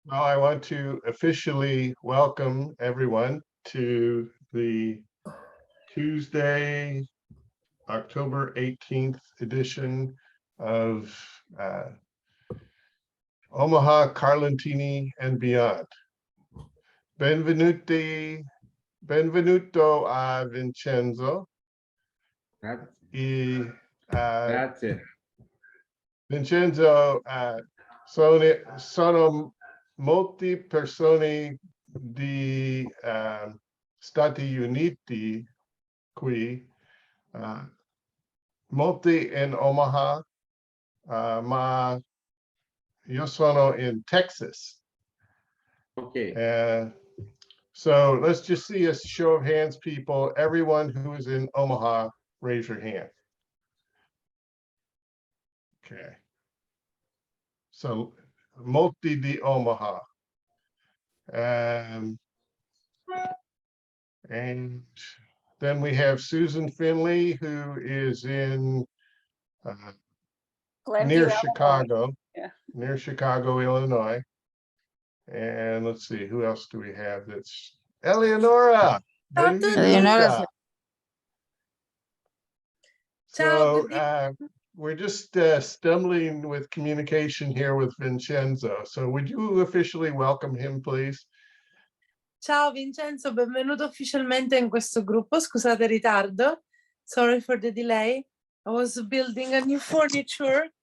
Well, I want to officially welcome everyone to the Tuesday, October 18th edition of Omaha, Carlentini and Beyond. Benvenuto a Vincenzo. Grazie. Grazie. Vincenzo, sono molte persone di Stati Uniti qui, molti in Omaha, ma io sono in Texas. Okay. So let's just see a show of hands, people. Everyone who is in Omaha, raise your hand. Okay. So molti di Omaha. And then we have Susan Finley, who is in near Chicago, near Chicago, Illinois. And let's see, who else do we have? That's Eleonora. Benvenuta. So we're just stumbling with communication here with Vincenzo. So would you officially welcome him, please? Ciao Vincenzo, benvenuto ufficialmente in questo gruppo. Scusate il ritardo. Sorry for the delay. I was building a new furniture.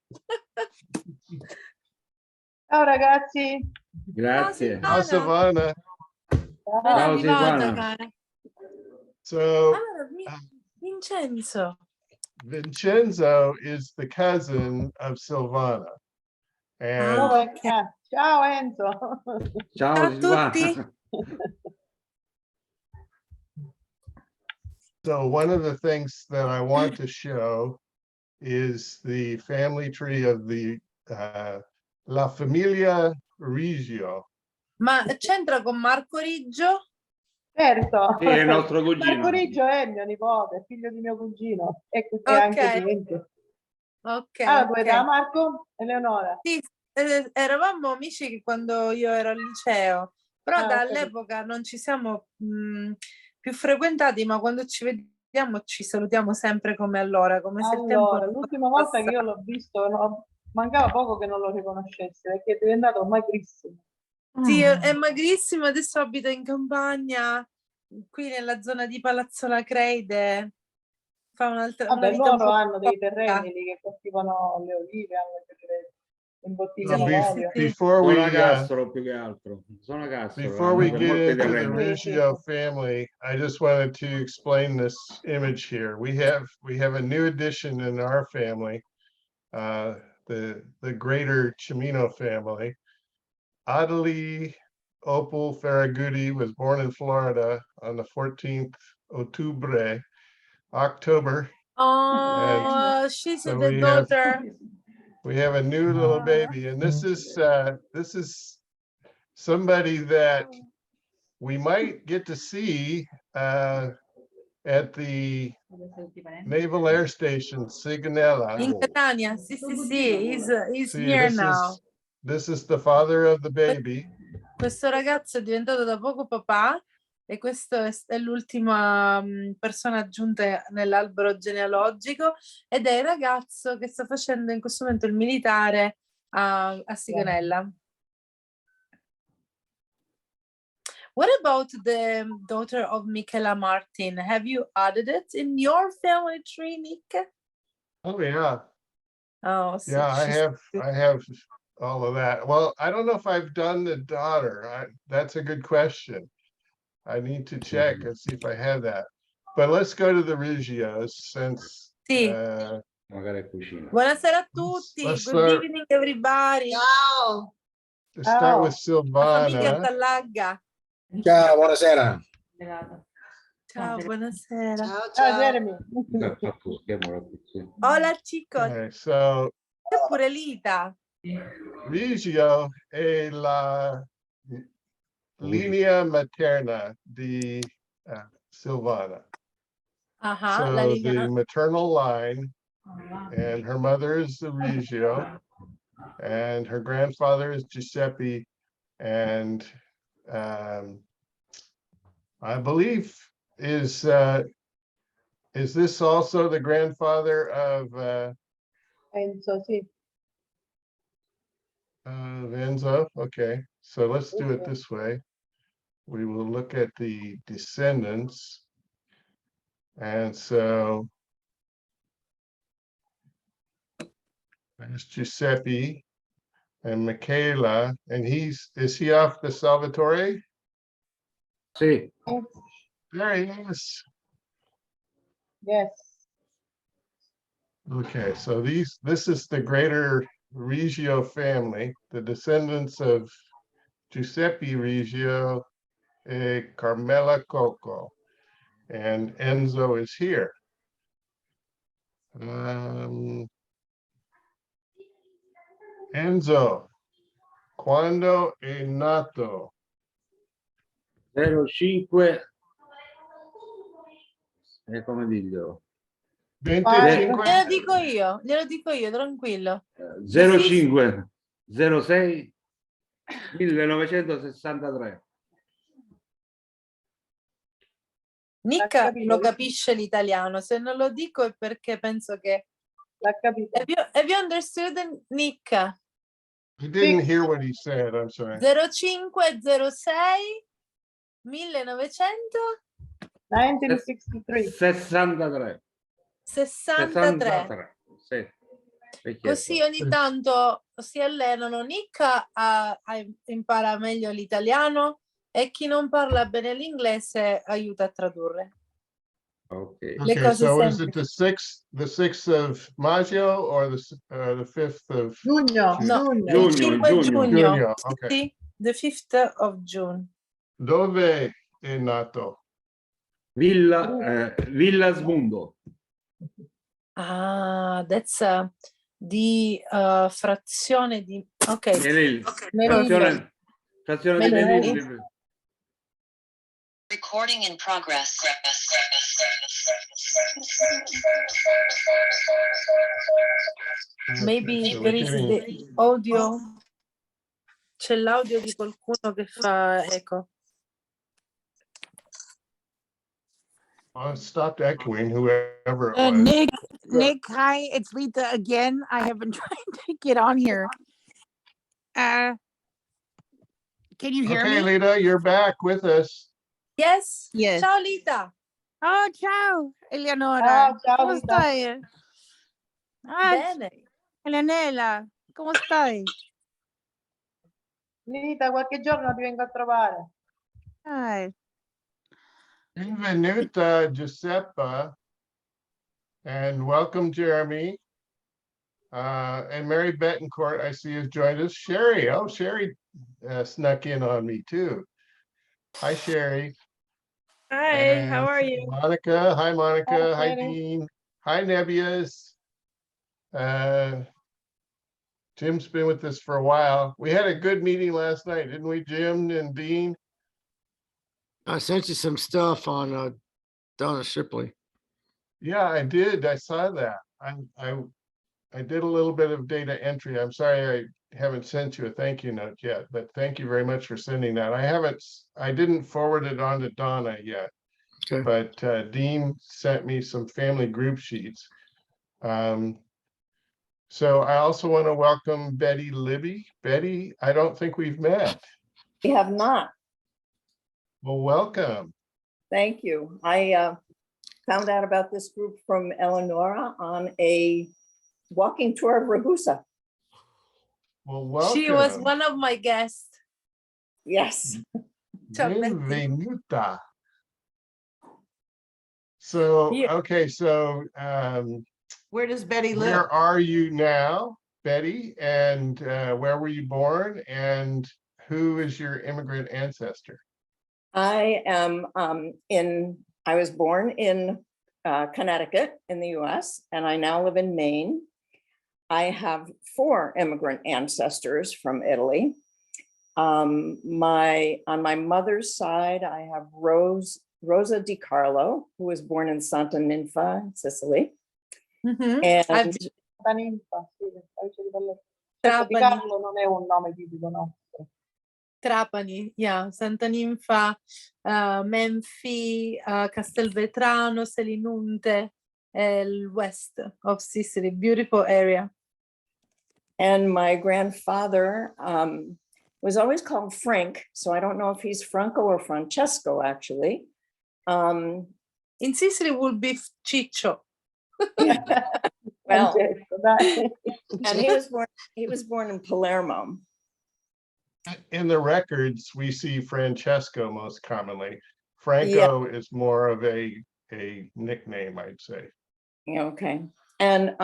Ciao ragazzi. Grazie. Ciao Silvana. Ciao Silvana. Cara. So Vincenzo. Vincenzo is the cousin of Silvana. And Ciao Enzo. Ciao a tutti. Silvana. So one of the things that I want to show is the family tree of the La Famiglia Riggio. Ma c'entra con Marco Riggio? Certo. Sì, è il nostro cugino. Marco Riggio è il mio nipote, figlio di mio cugino. E anche niente. Ok. Allora, tua età, Marco? Eleonora? Sì, eravamo amici quando io ero al liceo, però dall'epoca non ci siamo più frequentati, ma quando ci vediamo ci salutiamo sempre come allora, come se il tempo... L'ultima volta che io l'ho visto, mancava poco che non lo riconoscessi, perché è diventato magrissimo. Sì, è magrissimo, adesso abita in campagna, qui nella zona di Palazzola Creide. Fa un'altra Vabbè, loro hanno dei terreni lì che coltivano le olive, imbottigliano l'olio. Before we più che altro. Before we get into the Riggio family, I just wanted to explain this image here. We have a new addition in our family, the greater Cimino family. Adeli Opal Farragutti was born in Florida on the 14th October. Oh, she's so the daughter. We have a new little baby, and this is somebody that we might get to see at the Naval Air Station, Sigonella. In Catania, sì, he's here now. This is the father of the baby. Questo ragazzo è diventato da poco papà e questo è l'ultima persona aggiunta nell'albero genealogico ed è il ragazzo che sta facendo in questo momento il militare a Sigonella. What about the daughter of Michela Martin? Have you added it in your family tree, Nick? Oh yeah. Oh, so yeah, I have all of that. Well, I don't know if I've done the daughter. That's a good question. I need to check and see if I have that. But let's go to the Riggios since. Sì. Buonasera a tutti. Good evening, everybody. Ciao. Let's start with Silvana. Ciao, buonasera. Ciao, buonasera. Ciao, Jeremy. Hola, chicos. Okay, so pure Lita. Riggio è la linea materna di Silvana. So the maternal line, and her mother is the Riggio, and her grandfather is Giuseppe And I believe is this also the grandfather of Penso, sì. Enzo? Okay, so let's do it this way. We will look at the descendants. And so there's Giuseppe and Michaela, and is he off the Salvatore? Sì, There he is. Yes. Okay, so this is the greater Riggio family, the descendants of Giuseppe Riggio and Carmela Coco, and Enzo is here. Enzo, quando è nato? 05, come dirglielo? 25? Glielo dico io, tranquillo. 05 06 1963. Nick lo capisce l'italiano, se non lo dico è perché penso che... L'ha capito. Have you understood, Nick? I didn't hear what he said, I'm sorry. 05 06 1900 1963. 63. 63. Sì. Così ogni tanto si allenano. Nick impara meglio l'italiano e chi non parla bene l'inglese aiuta a tradurre. Okay. Le Okay, cose so is it semplici. the 6th of Maggio or the 5th of Giugno. No, Giugno. il 5 giugno. Giugno? Okay. Sì, the 5th of June. Dove è nato? Villa Smundo. Ah, that's di frazione di... Ok. Melilli. Melilli. Frazione di Melilli. Melilli. Recording in progress. Maybe so there we're is getting- the audio. C'è l'audio di qualcuno che fa eco. Oh, it stopped echoing, whoever it was. Nick, hi, it's Lita again. I have been trying to get on here. Can you hear Okay, me? Lita, you're back with us. Yes? Yes. Ciao Lita. Oh, ciao, Eleonora. Ciao, ¿Cómo Lita. stai? Ah, Bene. Eleonela, ¿cómo stai? Lita, qualche giorno ti vengo a trovare. Hi. Benvenuta, Giuseppe, and welcome, Jeremy. And Mary Betancourt, I see, has joined us. Sherry, oh, Sherry snuck in on me too. Hi, Sherry. Hi, how are you? Monica, hi, Monica. Hi, Hi, Sherry. Dean. Hi, Nebius. Jim's been with us for a while. We had a good meeting last night, didn't we, Jim and Dean? I sent you some stuff on Donna Shipley. Yeah, I did. I saw that. I did a little bit of data entry. I'm sorry I haven't sent you a thank you note yet, but thank you very much for sending that. I didn't forward it on to Donna yet, Okay. but Dean sent me some family group sheets. So I also want to welcome Betty Libby. Betty, I don't think we've met. We have not. Well, welcome. Thank you. I found out about this group from Eleonora on a walking tour of Ragusa. Well, welcome. She was one of my guests. Yes. Ciao, Betty. Benvenuta. So, Here. okay, so Where does Betty live? where are you now, Betty? And where were you born? And who is your immigrant ancestor? I am I was born in Connecticut in the US, and I now live in Maine. I have 4 immigrant ancestors from Italy. On my mother's side, I have Rosa Di Carlo, who was born in Santa Ninfa, Sicily. Mhm. And Ninfa, sì, Di Trapani. Carlo non è un nome tipico, no? Trapani, yeah, Santa Ninfa, Menfi, Castelvetrano, Selinunte, west of Sicily, beautiful area. And my grandfather was always called Frank, so I don't know if he's Franco or Francesco, actually. In Sicily would be Ciccio. Well, Francesco, dai. and he was born in Palermo. In the records, we see Francesco most commonly. Franco is more of a nickname, I'd say. Okay. And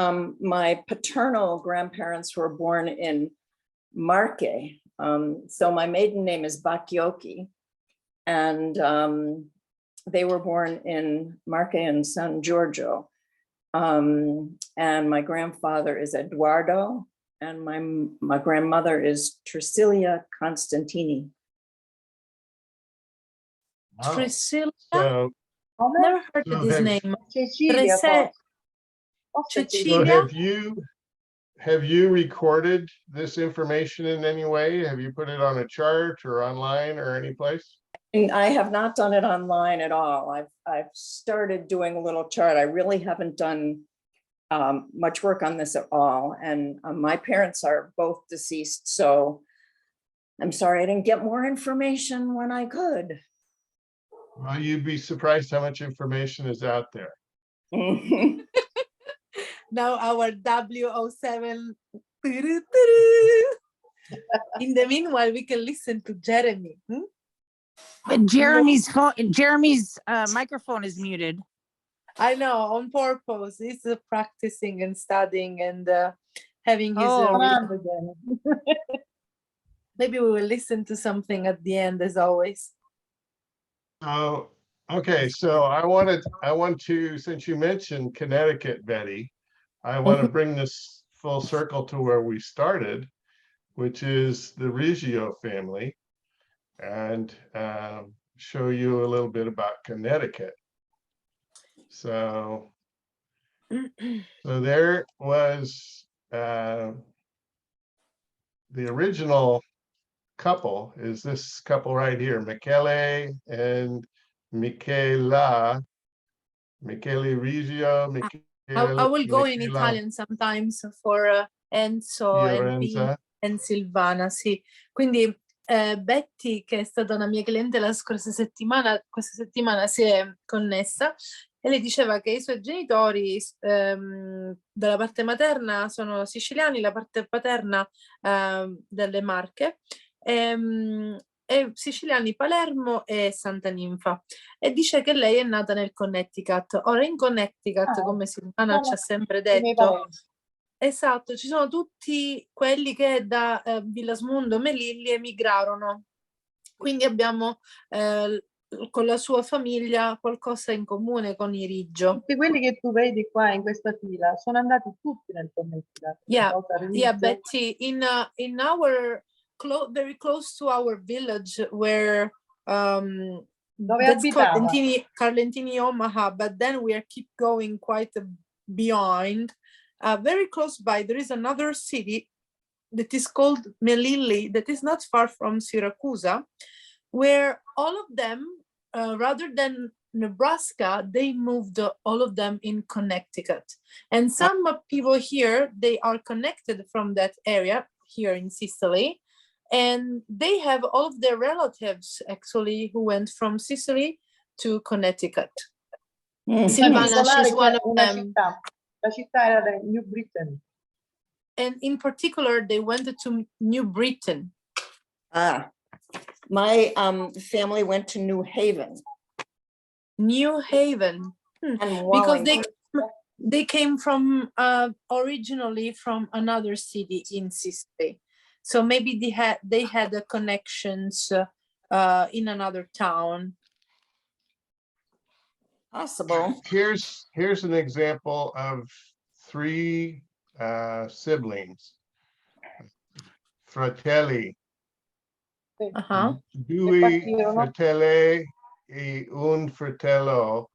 my paternal grandparents were born in Marche. So my maiden name is Bacchiocchi. And they were born in Marche and San Giorgio. And my grandfather is Eduardo. And my grandmother is Trucilia Constantini. Wow. Priscilla, So, never heard so of this have- name. Cecilia, Trese- forse Cecilia? so have you recorded this information in any way? Have you put it on a chart or online or any place? And I have not done it online at all. I've started doing a little chart. I really haven't done much work on this at all. And my parents are both deceased, so I'm sorry I didn't get more information when I could. Well, you'd be surprised how much information is out there. Now our W07. In the meanwhile, we can listen to Jeremy. But Jeremy's phone, Jeremy's microphone is muted. I know, on purpose. He's practicing and studying and having his. Oh. Maybe we will listen to something at the end, as always. Oh, okay. So I want to, since you mentioned Connecticut, Betty, I want to bring this full circle to where we started, which is the Riggio family, and show you a little bit about Connecticut. So there was the original couple is this couple right here, Michele and Michele Riggio. I will go in Italian sometimes for Enzo Fiorenza. and Silvana, sì. Quindi Betty, che è stata una mia cliente la scorsa settimana, questa settimana si è connessa e lei diceva che i suoi genitori dalla parte materna sono siciliani, la parte paterna delle Marche, e siciliani Palermo e Santa Ninfa, e dice che lei è nata nel Connecticut. Ora in Connecticut, come Silvana ci ha sempre detto, esatto, ci sono tutti quelli che da Villasmundo, Melilli emigrarono, quindi abbiamo con la sua famiglia qualcosa in comune con i Riggio. Tutti quelli che tu vedi qua in questa fila sono andati tutti nel Connecticut. Yeah, Betty, in our very close to our village where that's Carlentini Omaha, but then we are keep going quite beyond. Very close by, there is another city that is called Melilli, that is not far from Syracuse, where all of them, rather than Nebraska, they moved all of them in Connecticut. And some people here, they are connected from that area here in Sicily. And they have all of their relatives actually who went from Sicily to Connecticut. Silvana, she's one of them. La città era New Britain. And in particular, they went to New Britain. My family went to New Haven. New Haven. Because they came from originally from another city in Sicily. So maybe they had the connections in another town. Possible. Here's an example of three siblings. Fratelli. Due fratelli e un fratello.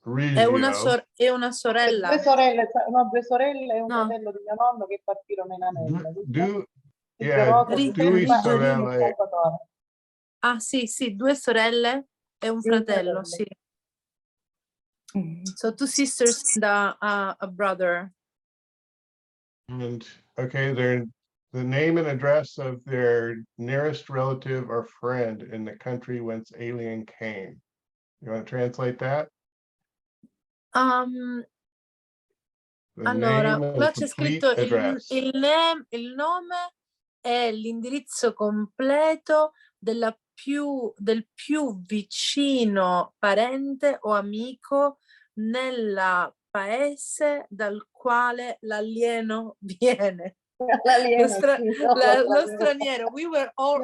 Riggio. È una sorella. Due sorelle e un fratello di mio nonno che partirono in America. Yeah, Riggio, due Riggio. sorelle. Ah, sì, sì, 2 sorelle e un fratello, sì. So 2 sisters and a brother. And okay, the name and address of their nearest relative or friend in the country whence alien came. You want to translate that? The Allora, name and qua c'è complete scritto address. il nome e l'indirizzo completo del più vicino parente o amico nel paese dal quale l'alieno viene. L'alieno, Lo, sì, no, lo straniero. We were all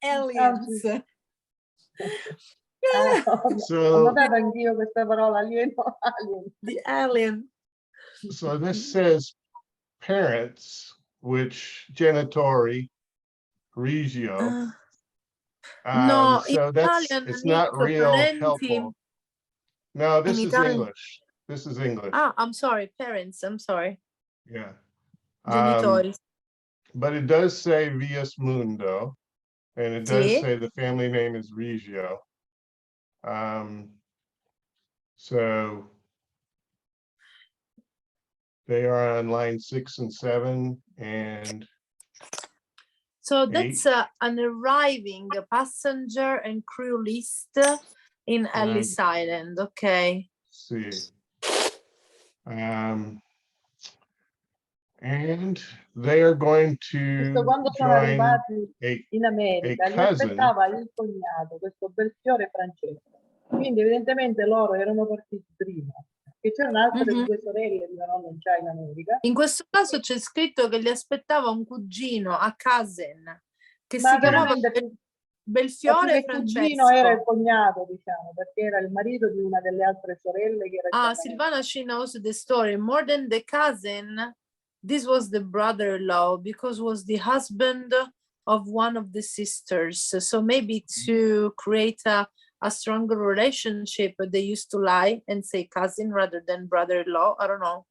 aliens. Ho So, notato anch'io questa parola, alieno, alien. The alien. so this says parents, which genitori, Riggio. No, in So Italian, it's not Nico, real parenti. helpful. No, In this is Italian. English. This is English. Ah, I'm sorry, parents. I'm sorry. Yeah. Genitori. But it does say Vias Mundo, and it does Sì. say the family name is Riggio. So they are on line 6 and 7 and So that's an arriving passenger and crew list in Ellis Island. Okay. see. And they are going Questo to quando sono join arrivati a in America, li cousin. aspettava il cognato, questo bel fiore francese. Quindi evidentemente loro erano partiti prima. Che c'erano altre 2 sorelle di una nonna già in America. In questo caso c'è scritto che li aspettava un cugino, a cousin, che Ma si chiamava veramente Belfiore il cugino era il Francesco. cognato, diciamo, perché era il marito di una delle altre sorelle che era già in America. Silvana, she knows the story. More than the cousin, this was the brother-in-law because was the husband of one of the sisters. So maybe to create a stronger relationship, they used to lie and say cousin rather than brother-in-law. I don't know.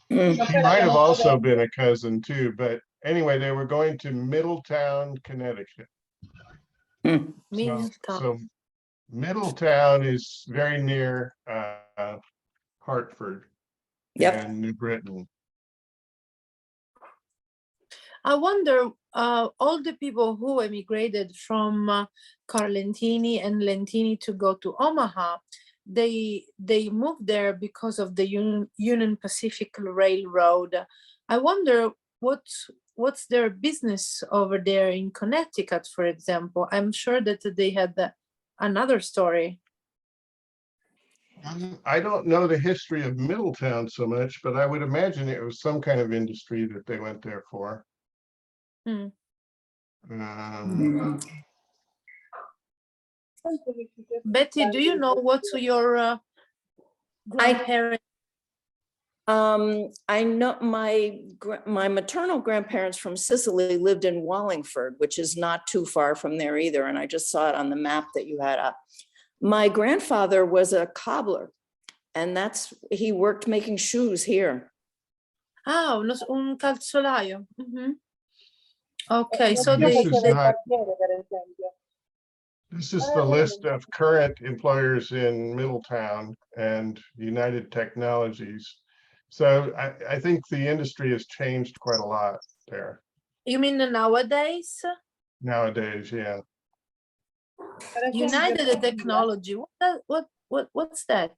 He might have also been a cousin too, but anyway, they were going to Middletown, Connecticut. So Middletown is very near Hartford and New Britain. I wonder, all the people who emigrated from Carlentini and Lentini to go to Omaha, they moved there because of the Union Pacific Railroad. I wonder what's their business over there in Connecticut, for example. I'm sure that they had another story. I don't know the history of Middletown so much, but I would imagine it was some kind of industry that they went there for. Betty, do you know what's your grandparents? I know my maternal grandparents from Sicily lived in Wallingford, which is not too far from there either. And I just saw it on the map that you had up. My grandfather was a cobbler, and he worked making shoes here. Ah, un calzolaio. Okay, so this is the list of current employers in Middletown and United Technologies. So I think the industry has changed quite a lot there. You mean nowadays? Nowadays, yeah. United Technology. What's that?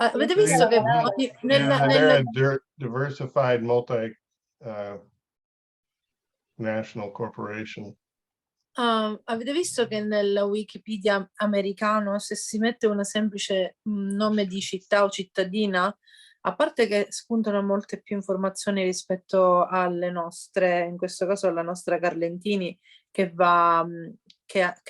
Avete visto che they're a diversified national corporation. Avete visto che nel Wikipedia americano, se si mette una semplice nome di città o cittadina, a parte che spuntano molte più informazioni rispetto alle nostre, in questo caso alla nostra Carlentini, che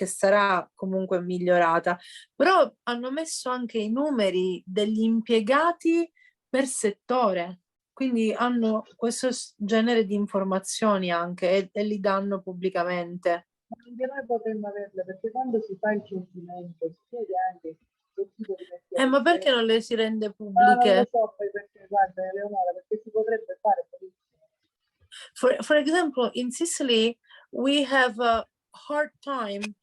sarà comunque migliorata, però hanno messo anche i numeri degli impiegati per settore, quindi hanno questo genere di informazioni anche e li danno pubblicamente. Anche noi potremmo averle, perché quando si fa il censimento si chiede anche che tipo di mestiere. Ma perché non le si rende Non pubbliche? lo so, poi perché guarda Eleonora, perché si potrebbe fare benissimo. For example, in Sicily, we have a hard time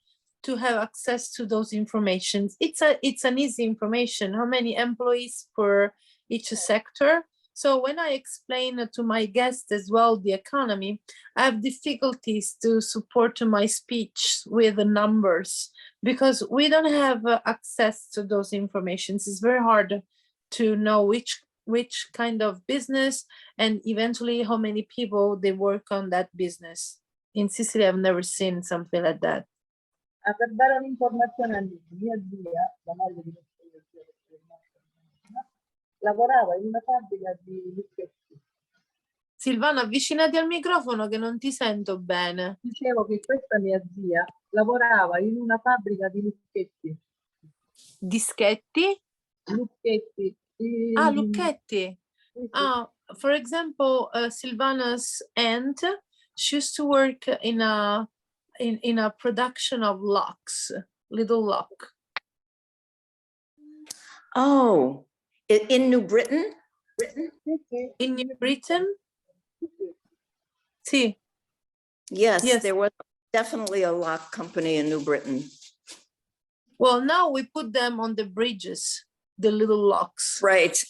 to have access to those informations. It's an easy information, how many employees per each sector. So when I explain to my guests as well the economy, I have difficulties to support my speech with the numbers because we don't have access to those informations. It's very hard to know which kind of business and eventually how many people they work on that business. In Sicily, I've never seen something like that. Per dare un'informazione a mia zia, la moglie di questo lavorava in una fabbrica di lucchetti. Silvana, avvicinati al microfono che non ti sento bene. Dicevo che questa mia zia lavorava in una fabbrica di lucchetti. Dischetti? Lucchetti. Ah, lucchetti. For example, Silvana's aunt, she used to work in a production of locks, little lock. Oh, in New Britain? In New Britain? See. Yes, there was definitely a lock company in New Britain. Well, now we put them on the bridges, the little locks. Right.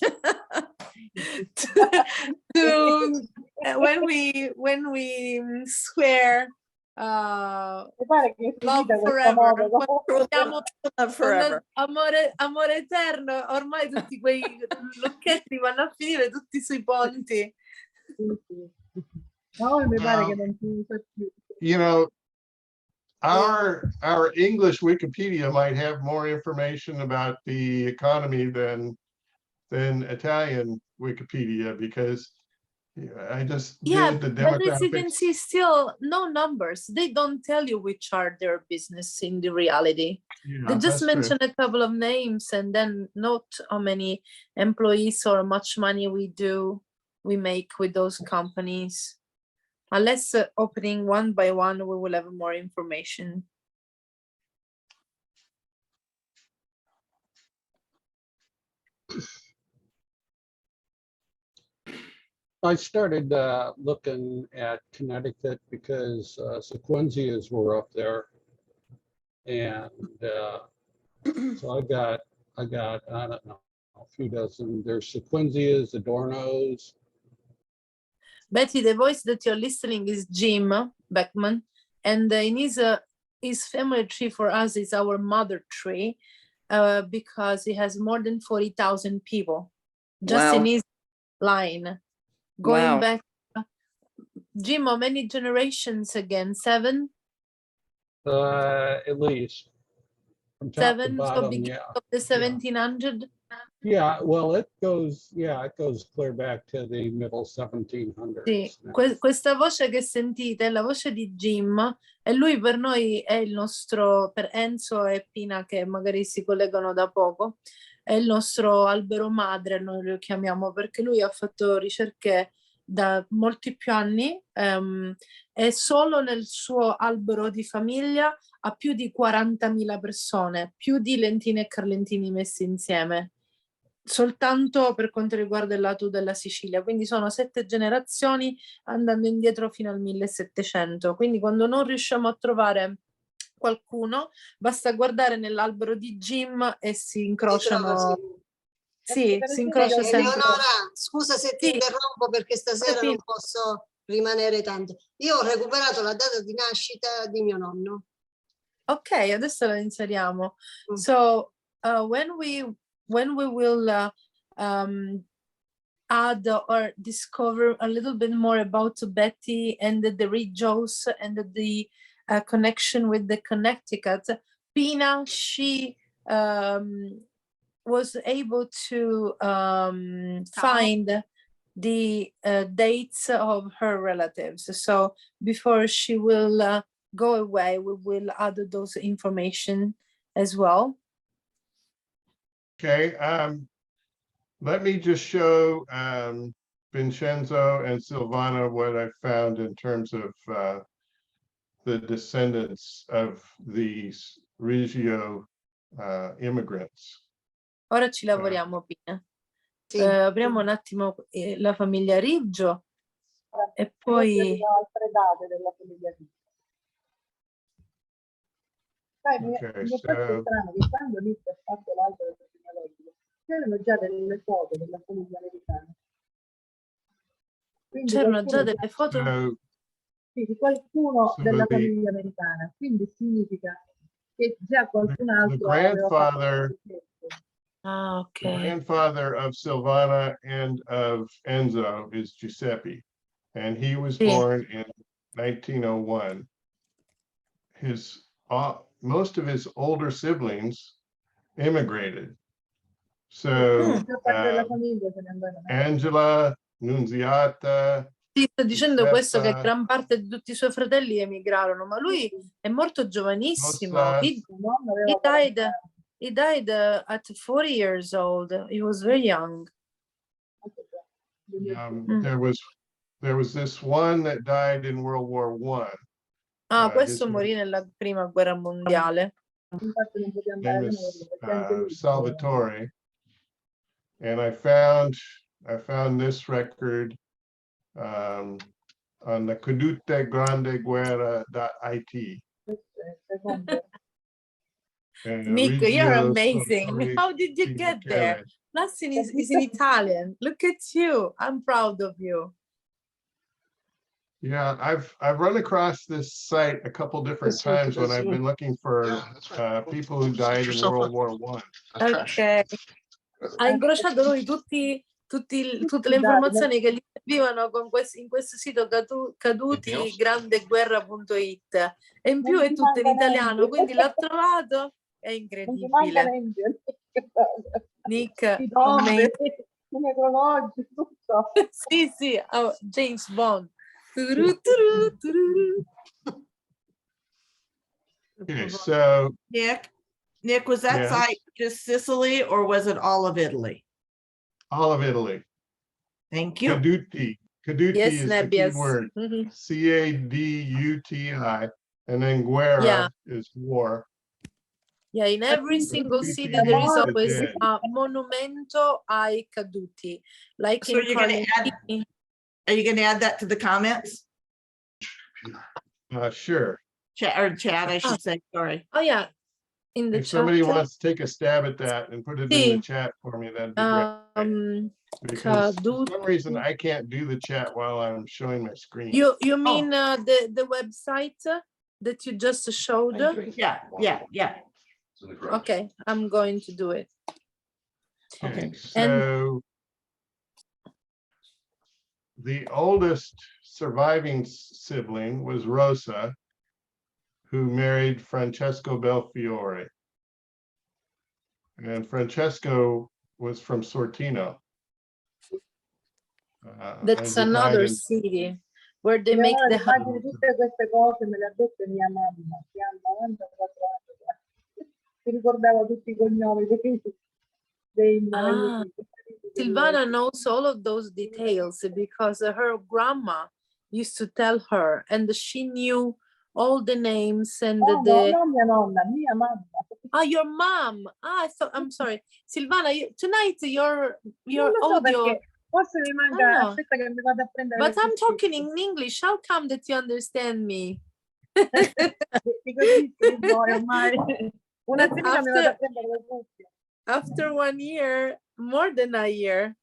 When we swear love forever. Amore eterno, ormai tutti quei lucchetti vanno a finire tutti sui ponti. You know, our English Wikipedia might have more information about the economy than Italian Wikipedia, because I just did the but as you can demographics. see, still no numbers. They don't tell you which are their business in the reality. Yeah, They just that's true. mention a couple of names and then note how many employees or how much money we make with those companies. Unless opening one by one, we will have more information. I started looking at Connecticut because sequenzias were up there, and so I got I don't know, a few dozen. There's sequenzias, Adornos. Betty, the voice that you're listening is Jim Beckman, and in his family tree for us is our mother tree, because he has more than 40,000 people just in his line. Going back, Jim, how many generations again? 7? At least. From top 7, to bottom, so beginning yeah. of the 1700? Yeah, well, it goes clear back to the middle 1700s. Sì, questa voce che sentite è la voce di Jim e lui per noi è il nostro, per Enzo e Pina che magari si collegano da poco, è il nostro albero madre, noi lo chiamiamo, perché lui ha fatto ricerche da molti più anni e solo nel suo albero di famiglia ha più di 40.000 persone, più di Lentini e Carlentini messi insieme, soltanto per quanto riguarda il lato della Sicilia. Quindi sono 7 generazioni andando indietro fino al 1700. Quindi quando non riusciamo a trovare qualcuno, basta guardare nell'albero di Jim e si incrociano. Sì, si incrocia sempre. Eleonora, scusa se ti interrompo perché stasera non posso rimanere tanto. Io ho recuperato la data di nascita di mio nonno. Ok, adesso la inseriamo. So when we will add or discover a little bit more about Betty and the Riggios and the connection with the Connecticut, Pina, she was able to find the dates of her relatives. So before she will go away, we will add those information as well. Okay, let me just show Vincenzo and Silvana what I found in terms of the descendants of these Riggio immigrants. Ora ci lavoriamo, Pina. Apriamo un attimo la famiglia Riggio E poi altre date della famiglia Riggio. Sai, mi Okay, è fatto strano che quando Nick ha fatto l'albero genealogico c'erano già delle foto della famiglia americana. Quindi c'erano già qualcuno delle foto. so, sì, di qualcuno so della the, famiglia americana, quindi significa che già qualcun the altro aveva fatto grandfather, Ah, the ok. grandfather of Silvana and of Enzo is Giuseppe, and he was Sì. born in 1901. Most of his older siblings immigrated. So Già parte della famiglia se ne andava. Angela, Nunziata, Sì, sto dicendo questo, che Giuseppa, gran parte di tutti i suoi fratelli emigrarono, ma lui è morto giovanissimo. Rosa, He Nonno he aveva died, 40 he died at 40 years old. He was very young. Mm. there was this one that died in World War I. Ah, his questo morì nella prima guerra mondiale. Infatti non poteva name andare da noi is perché anche lui Salvatore, and I found this record on the Cadute Grande Guerra.it. secondo Nick, you're Riggio amazing. Sottori How did you di get Michele. there? Nothing is in Italian. Look at you. I'm proud of you. Yeah, I've run across this site a couple different times when I've been looking for people who died in World War I. Ok. Ha incrociato lui tutte le informazioni che gli servivano in questo sito cadutiGrandeguerra.it, e in più è tutto in italiano, quindi l'ha trovato, è incredibile. Nick, amazing. necrologi, tutto. Sì, sì, oh, James Bond. Tururu, tururu, tururu. Okay, so Nick, was that Yes. site just Sicily or was it all of Italy? all of Italy. Thank you. Caduti. Caduti Yes, is the key Nebias. word. Mhm. Caduti, and then guerra Yeah. is war. Yeah, in every single Caduti city there is is always dead. a monumento ai caduti. Like So in you're gonna Carlentini. Are you going to add that to the comments? Sure. Chat, I should say, sorry. Oh yeah, in the If somebody chat. wants to take a stab at that and put it in Sì. the chat for me, that'd be great. Because for some reason I can't do the chat while I'm showing my screen. You mean the website that you just showed? Yeah. Okay, I'm going to do it. Okay, so the oldest surviving sibling was Rosa, who married Francesco Belfiore. And Francesco was from Sortino. That's and he died another in- city where they make the immagini tutte queste cose me le ha dette mia mamma che ha 94 anni. Si ricordava tutti i cognomi dei mariti. Silvana knows all of those details because her grandma used to tell her, and she knew all the names and No, non mia nonna, mia mamma. Ah, your mom. I'm sorry, Silvana. Tonight your Non lo so audio. perché forse mi manca. no. Aspetta che mi vado a prendere. But I'm talking in English. How come that you understand me? Ormai un attimino mi vado a prendere le cuffie. After 1 year, more than a year.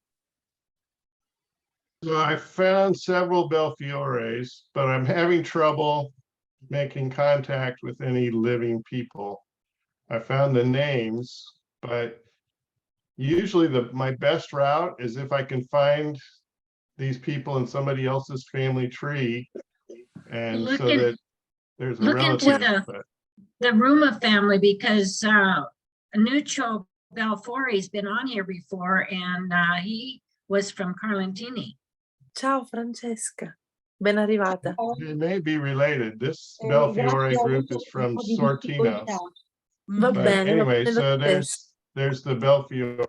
So I found several Belfiores, but I'm having trouble making contact with any living people. I found the names, but usually my best route is if I can find these people in somebody else's family tree, and so that there's a relative. The Ruma family, because Nuccio Belfori's been on here before, and he was from Carlentini. Ciao Francesca, ben arrivata. They may be related. This Belfiore group is from Sortino. Va But bene, anyway, va bene so lo stesso. there's the Belfiores.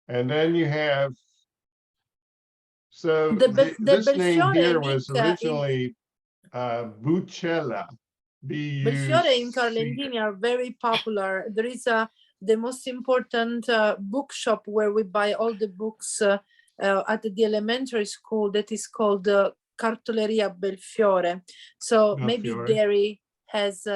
And then you have, so The this name Belfiore here in was originally Bucella. Belfiore in Carlentini are very popular. There is the most important bookshop where we buy all the books at the elementary school that is called Cartoleria Belfiore. So maybe Belfiore. Gary has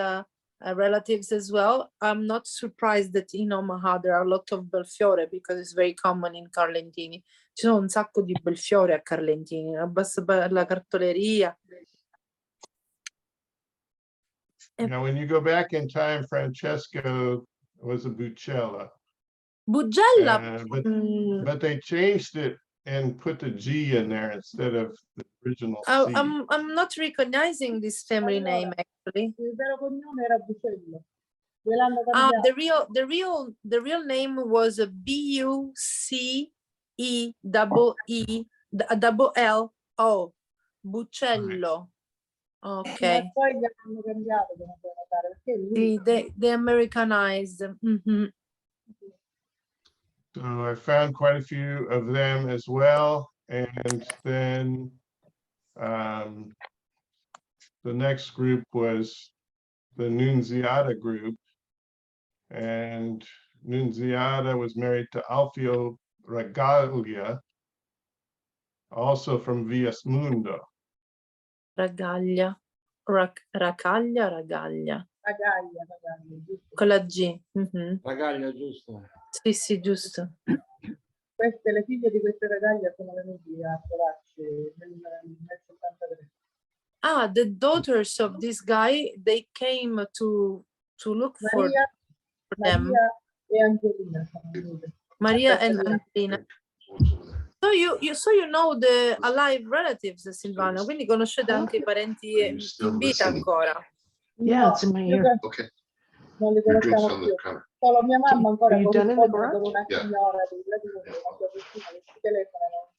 relatives as well. I'm not surprised that in Omaha there are a lot of Belfiore because it's very common in Carlentini. Ci sono un sacco di Belfiore a Carlentini, basta per la cartoleria. Now, when you go back in time, Francesco was a Bucella. Bugella. But they changed it and put the G in there instead of the original C. I'm not recognizing this family name actually. Il vero cognome era Bucello. Gliel'hanno cambiato. The real name was Bucello, Bucello. Okay. Ma poi gliel'hanno cambiato, come puoi notare, perché lui... They Americanized. Mhm. So I found quite a few of them as well. And then the next group was the Nunziata group. And Nunziata was married to Alfio Ragaglia, also from Viasmundo. Ragaglia. Ragaglia. Con la G. Mhm. Ragaglia, giusto. Sì, giusto. Le figlie di queste ragazze sono venuti a trovarci nel 73. Ah, the daughters of this guy, they came to look for them. Maria e Angelina sono venute. Maria and Angelina. So you know the alive relatives, Silvano, quindi conoscete anche i parenti in vita ancora. Yeah, it's in my ear. Okay. Non li Your drink's conosciamo on più. the counter. Solo mia mamma ancora corrisponde con una Yeah. signora di Vladimiro, una sua vicina che ci telefonano.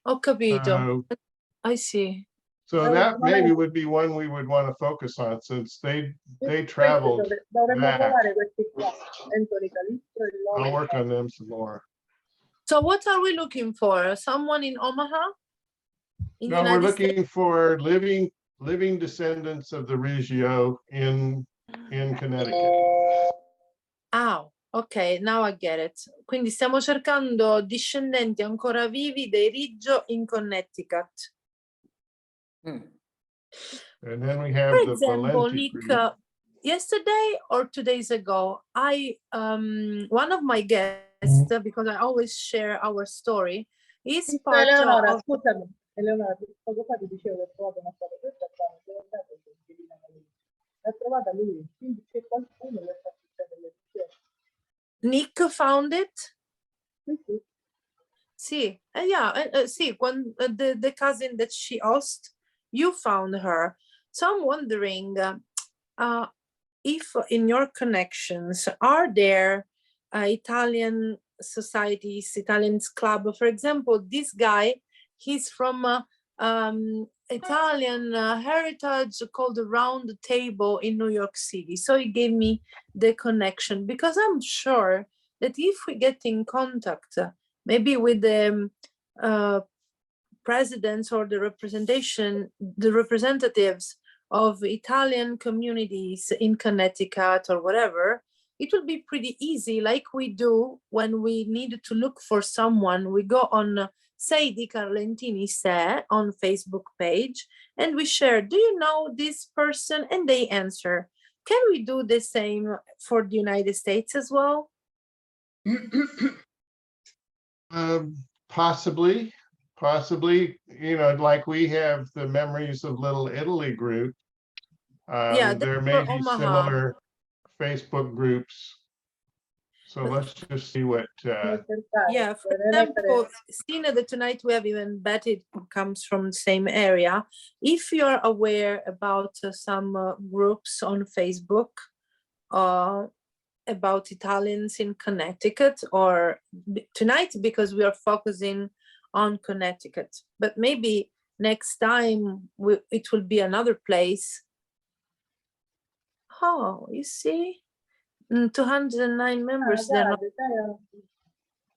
Ho capito. I see. So that maybe would be one we would want to focus on since they traveled Dovremmo back. trovare questi qua. Anthony Calistro, I'll work on them some more. So what are we looking for? Someone in Omaha? In No, we're United looking for living descendants of the Riggio in Connecticut. Ah, ok, now I get it. Quindi stiamo cercando discendenti ancora vivi dei Riggio in Connecticut. And then we have For the example, Valenti Nick, group. yesterday or 2 days ago, one of my guests, because I always share our story, is part Eleonora, of... scusami, Eleonora, poco fa ti dicevo che ho trovato una storia, questa qua mi sono andata su Angelina Melilli. L'ha trovata lui, quindi c'è qualcuno che sta facendo le visioni. Nick found it? Sì. Sì, sì, the cousin that she asked, you found her. So I'm wondering if in your connections, are there Italian societies, Italian club? For example, this guy, he's from Italian heritage called the Round Table in New York City. So he gave me the connection because I'm sure that if we get in contact, maybe with the presidents or the representatives of Italian communities in Connecticut or whatever, it will be pretty easy, like we do when we need to look for someone. We go on Say di Carlentini Say on Facebook page and we share, do you know this person? And they answer. Can we do the same for the United States as well? Possibly, you know, like we have the Memories of Little Italy group. Yeah, there that's may for be Omaha. similar Facebook groups. So let's just see what. Yeah, for example, seeing that tonight we have even Betty who comes from the same area. If you're aware about some groups on Facebook about Italians in Connecticut, or tonight because we are focusing on Connecticut, but maybe next time it will be another place. Oh, you see, 209 members. They're not,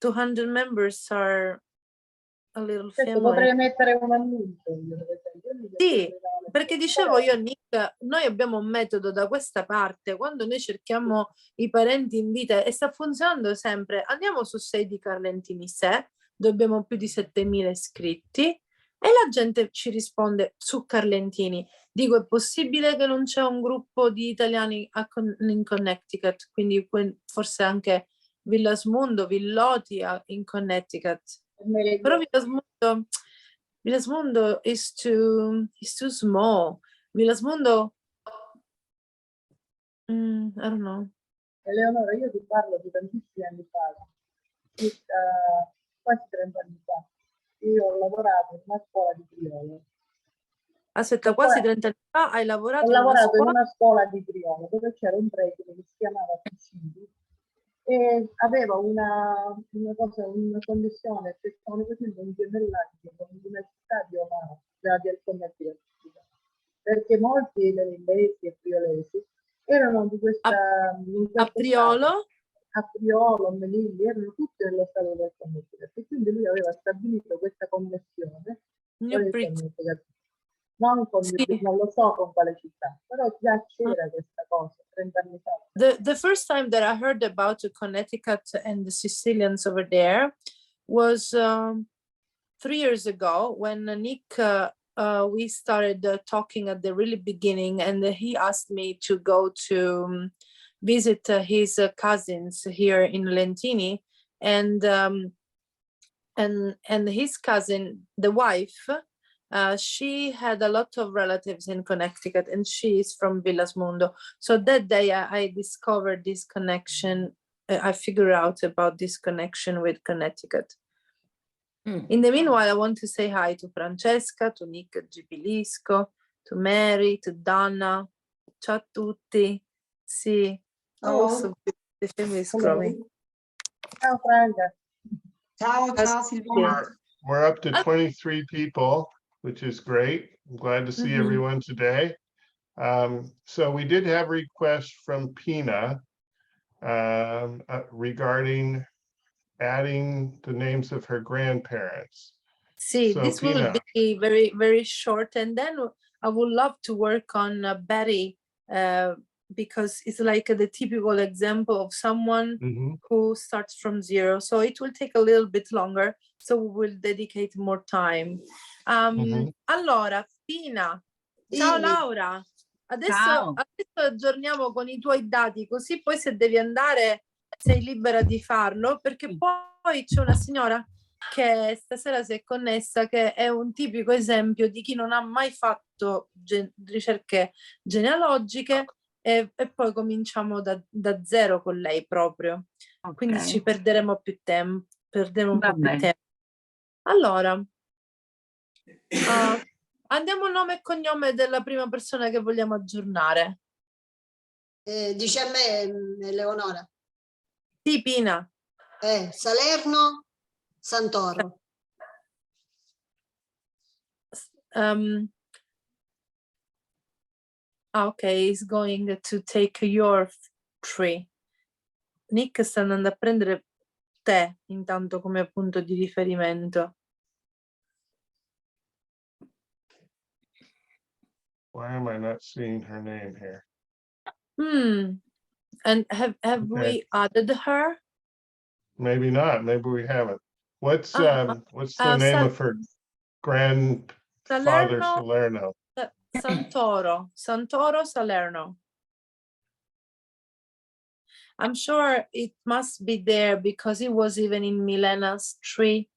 200 members are a little family. Potrei mettere un annuncio. Sì, perché dicevo io, Nick, noi abbiamo un metodo da questa parte, quando noi cerchiamo i parenti in vita e sta funzionando sempre, andiamo su Say di Carlentini Se, dove abbiamo più di 7.000 iscritti, E la gente ci risponde su Carlentini. Dico, è possibile che non c'è un gruppo di italiani in Connecticut, quindi forse anche Villasmundo, Villoti in Connecticut. Però Villasmundo is too small. Villasmundo, I don't know. Eleonora, io ti parlo di tantissimi anni fa, quasi 30 anni fa. Io ho lavorato in una scuola di Priolo. Aspetta, quasi 30 anni fa hai lavorato Ho in una lavorato in scuola? una scuola di Priolo dove c'era un preside che si chiamava Sicily e aveva una connessione architettonica con gemellaggio con l'università di Omaha, del Connecticut, perché molti melillesi e priolesi erano di questa a Priolo? a Priolo, Melilli, erano tutti nello stato del Connecticut e quindi lui aveva stabilito questa connessione con il Connecticut. Non lo so con quale città, però già c'era questa cosa 30 anni fa. The first time that I heard about Connecticut and the Sicilians over there was 3 years ago when Nick we started talking at the really beginning, and he asked me to go to visit his cousins here in Lentini, and his cousin, the wife, she had a lot of relatives in Connecticut, and she is from Villasmundo. So that day I discovered this connection. I figured out about this connection with Connecticut. In the meanwhile, I want to say hi to Francesca, to Nick Gibilisco, to Mary, to Donna. Ciao a tutti. Sì. Oh, so the family is growing. Ciao Franca. Ciao, Silvia. We're up to 23 people, which is great. I'm glad to see everyone today. So we did have requests from Pina regarding adding the names of her grandparents. See, So, this Pina, will be very, very short. And then I would love to work on Betty because it's like the typical example of someone who starts from zero. So it will take a little bit longer. So we will dedicate more time. Allora, Pina, ciao Laura. Adesso aggiorniamo con i tuoi dati, così poi se devi andare sei libera di farlo, perché poi c'è una signora che stasera si è connessa, che è un tipico esempio di chi non ha mai fatto ricerche genealogiche e poi cominciamo da zero con lei proprio. Quindi ci perderemo più tempo, un po' più tempo. Allora, andiamo nome e cognome della prima persona che vogliamo aggiornare. Dice a me, Eleonora. Sì, Pina. Salerno, Santoro. Okay, he's going to take your tree. Nick sta andando a prendere te intanto come punto di riferimento. why am I not seeing her name here? And have we added her? Maybe not. Maybe we haven't. What's the name of her grandfather, Salerno? Santoro Salerno. I'm sure it must be there because it was even in Milena's tree,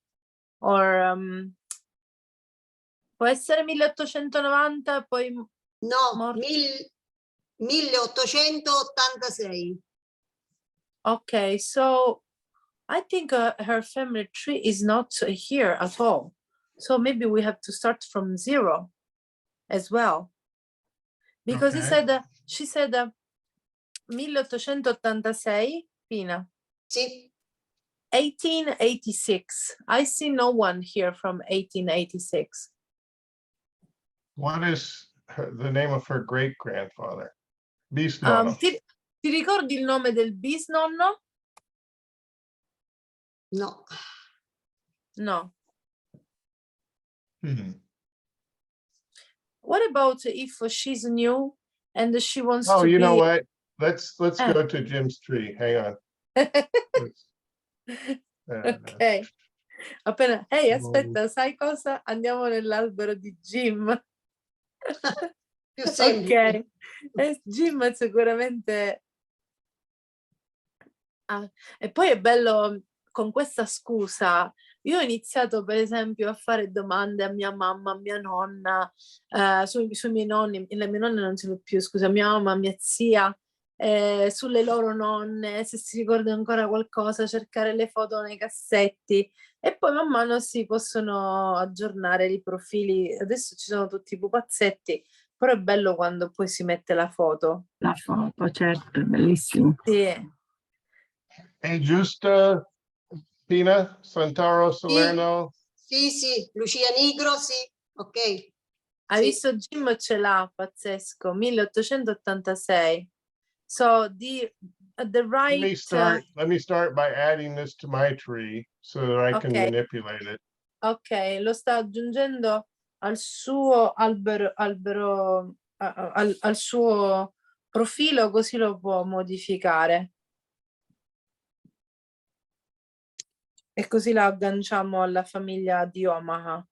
or può essere 1890 poi no, 1886. Okay, so I think her family tree is not here at all. So maybe we have to start from zero as well. Because she said 1886, Pina. Sì. 1886. I see no one here from 1886. What is the name of her great-grandfather? Bisnonno. Ti ricordi il nome del bisnonno? No. No. What about if she's new and she wants to be... You know what? Let's go to Jim's tree. Hang on. Okay. Appena, ehi, aspetta, sai cosa? Andiamo nell'albero di Jim. Più semplice. Ok, Jim è sicuramente... Ah, e poi è bello, con questa scusa, io ho iniziato per esempio a fare domande a mia mamma, a mia nonna, sui miei nonni, le mie nonne non sono più, scusa, mia mamma, mia zia, sulle loro nonne, se si ricordano ancora qualcosa, cercare le foto nei cassetti e poi man mano si possono aggiornare i profili. Adesso ci sono tutti i pupazzetti, però è bello quando poi si mette la foto. La foto, certo, è bellissimo. Sì. È giusto, Pina, Santoro, Salerno? Sì, sì, Lucia Nigro, sì, ok. Hai Sì. visto Jim ce l'ha, pazzesco, 1886. So the right, Let me start by adding this to my tree so that I can ok, manipulate it. ok, lo sta aggiungendo al suo albero, al suo profilo, così lo può modificare. E così la agganciamo alla famiglia di Omaha,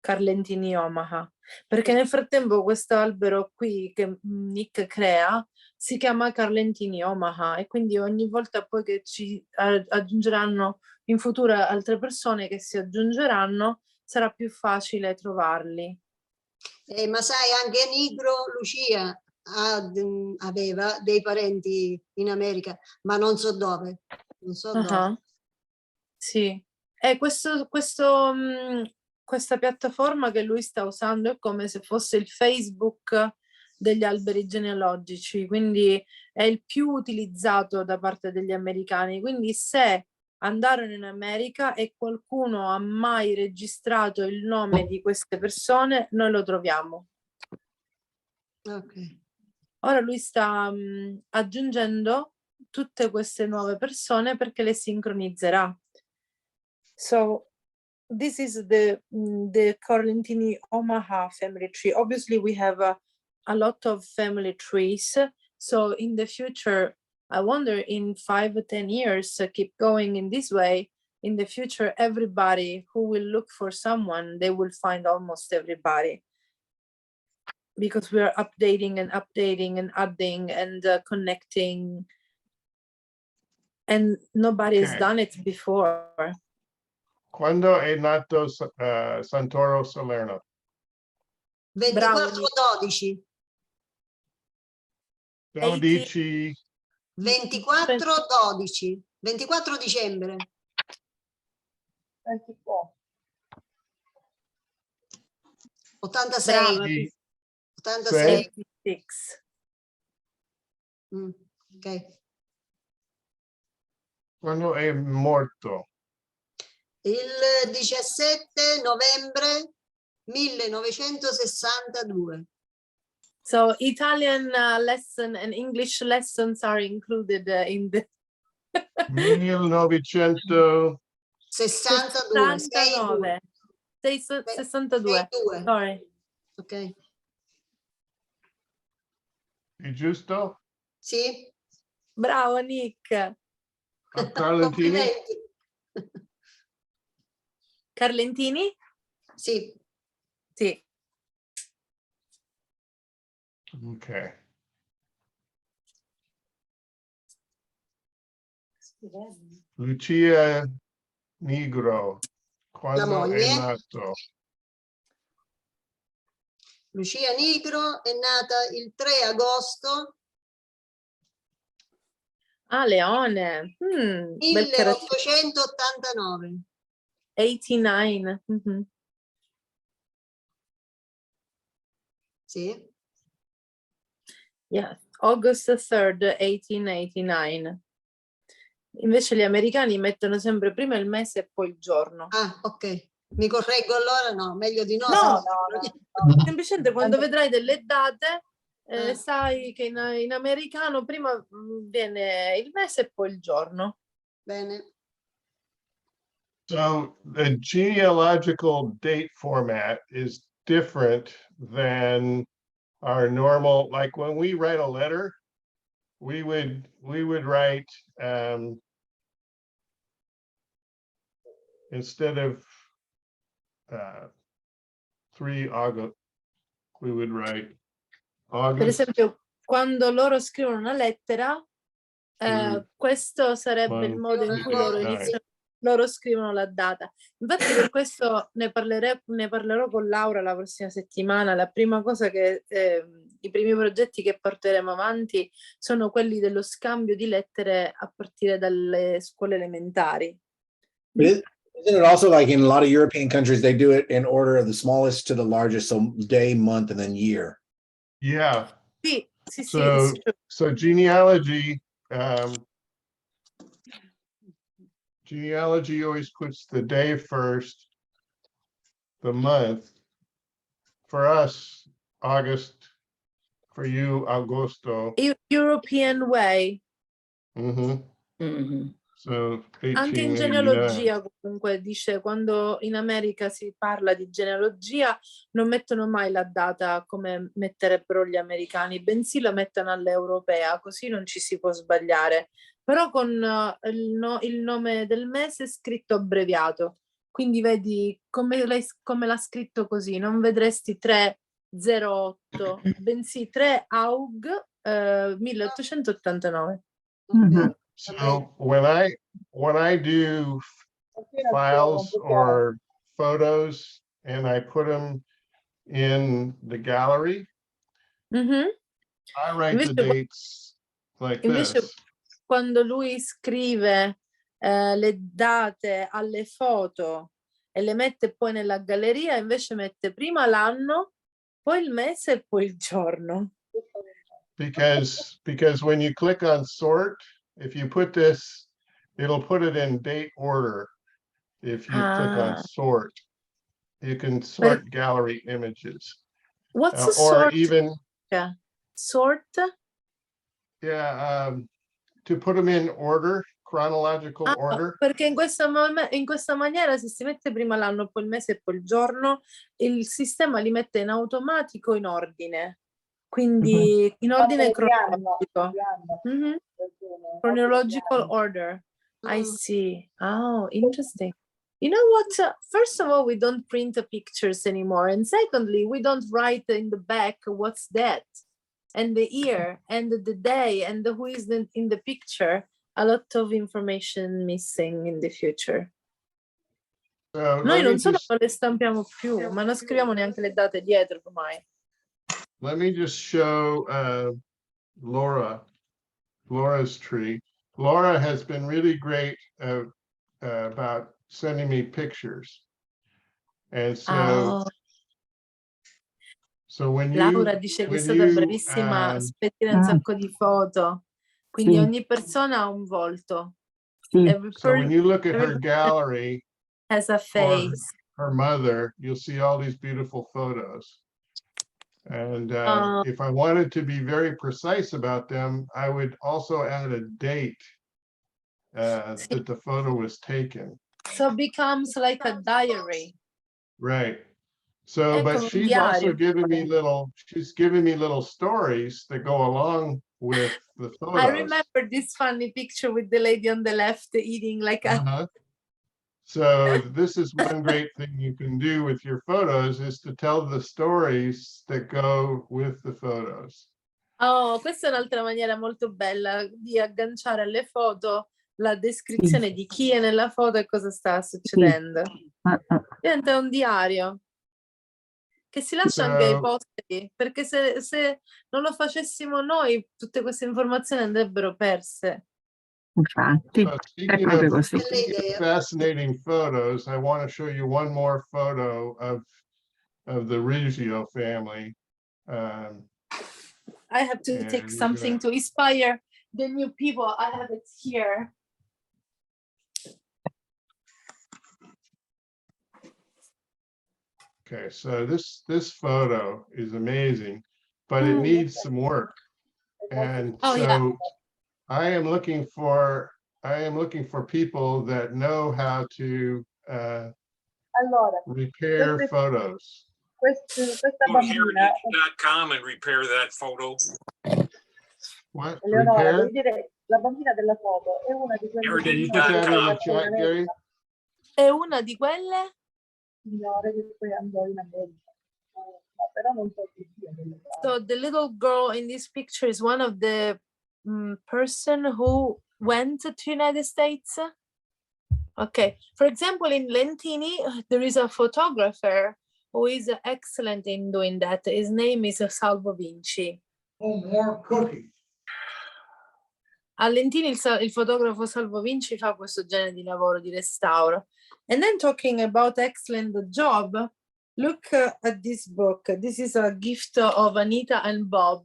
Carlentini Omaha. Perché nel frattempo questo albero qui che Nick crea si chiama Carlentini Omaha e quindi ogni volta poi che ci aggiungeranno in futuro altre persone che si aggiungeranno sarà più facile trovarli. Ma sai, anche Nigro Lucia aveva dei parenti in America, ma non so dove. Non so dove. Sì, e questa piattaforma che lui sta usando è come se fosse il Facebook degli alberi genealogici, quindi è il più utilizzato da parte degli americani. Quindi se andarono in America e qualcuno ha mai registrato il nome di queste persone, noi lo troviamo. Ok. Ora lui sta aggiungendo tutte queste nuove persone perché le sincronizzerà. So this is the Carlentini Omaha family tree. Obviously, we have a lot of family trees. So in the future, I wonder in 5 or 10 years, keep going in this way. In the future, everybody who will look for someone, they will find almost everybody. Because we are updating and updating and adding and connecting. And nobody has done it before. Quando è nato Santoro Salerno? 24-12. 12. 24-12. 24 dicembre. 86. 86. Ok. Quando è morto? Il 17 novembre 1962. So Italian lesson and English lessons are included in the 1962. 69. 62. Sorry. Ok. È giusto? Sì. Bravo Nick. Carlentini? Carlentini? Sì. Sì. Ok. Lucia Nigro, quando è nato? Lucia Nigro è nata il 3 agosto Leone. 1889. 89. Sì. Yeah, August 3rd, 1889. Invece gli americani mettono sempre prima il mese e poi il giorno. Ah, ok. Mi correggo allora? No, meglio di no. No. Semplicemente quando vedrai delle date, sai che in americano prima viene il mese e poi il giorno. Bene. So the genealogical date format is different than our normal, like when we write a letter, we would write instead of 3 August, we would write Per August. esempio, quando loro scrivono una lettera, questo sarebbe il modo in cui loro iniziano, loro scrivono la data. Infatti per questo ne parlerò con Laura la prossima settimana. La prima cosa che i primi progetti che porteremo avanti sono quelli dello scambio di lettere a partire dalle scuole elementari. Isn't it also like in a lot of European countries, they do it in order of the smallest to the largest, so day, month, and then year? Yeah. Sì, sì, sì. So genealogy, genealogy always puts the day first, the month. For us, August. For you, Agosto. European way. So Anche in 1889. genealogia comunque dice, quando in America si parla di genealogia non mettono mai la data come metterebbero gli americani, bensì la mettono all'europea, così non ci si può sbagliare. Però con il nome del mese scritto abbreviato, quindi vedi come l'ha scritto così, non vedresti 308, bensì 3 Aug 1889. So when I do files or photos and I put them in the gallery, I write the dates like this. Quando lui scrive le date alle foto e le mette poi nella galleria, invece mette prima l'anno, poi il mese e poi il giorno. Because when you click on sort, if you put this, it'll put it in date order. If you click on sort, you can sort gallery images. What's a or sort? even Sort? Yeah, to put them in order, chronological order. Perché in questa maniera, se si mette prima l'anno, poi il mese e poi il giorno, il sistema li mette in automatico in ordine. Quindi in ordine cronologico. Chronological order. I see. Oh, interesting. You know what? First of all, we don't print pictures anymore. And secondly, we don't write in the back what's that. And the year, and the day, and who is in the picture. A lot of information missing in the future. Noi non solo non le stampiamo più, ma non scriviamo neanche le date dietro ormai. Let me just show Laura's tree. Laura has been really great about sending me pictures. And so, when you Laura dice che è stata bravissima a spedire un sacco di foto. Quindi ogni persona ha un volto. So when you look at her gallery, has a face. Her mother, you'll see all these beautiful photos. And if I wanted to be very precise about them, I would also add a date that the photo was taken. So it becomes like a diary. Right. So, but she's also giving me little stories that go along with the photos. I remember this funny picture with the lady on the left eating like a... So this is one great thing you can do with your photos, is to tell the stories that go with the photos. Oh, questa è un'altra maniera molto bella di agganciare alle foto la descrizione di chi è nella foto e cosa sta succedendo. Diventa un diario che si lascia anche ai posteri, perché se non lo facessimo noi, tutte queste informazioni andrebbero perse. Infatti, è proprio così. Speaking of fascinating photos, I want to show you one more photo of the Riggio family. I have to take something to inspire the new people. I have it here. Okay, so this photo is amazing, but it needs some work. And I am looking for people that know how to repair photos. Go here at .com and repair that photo. What? Eleonora, Repair? vuol dire la bambina della foto è una di quelle Can you put that in the chat, Gary? È una di quelle? Signore che poi andò in America. Però non so che sia delle So the little girl in this picture is one of the person who went to United States. Okay, for example, in Lentini, there is a photographer who is excellent in doing that. His name is Salvo Vinci. Oh, more cookies. A Lentini il fotografo Salvo Vinci fa questo genere di lavoro di restauro. And then talking about excellent job, look at this book. This is a gift of Anita and Bob.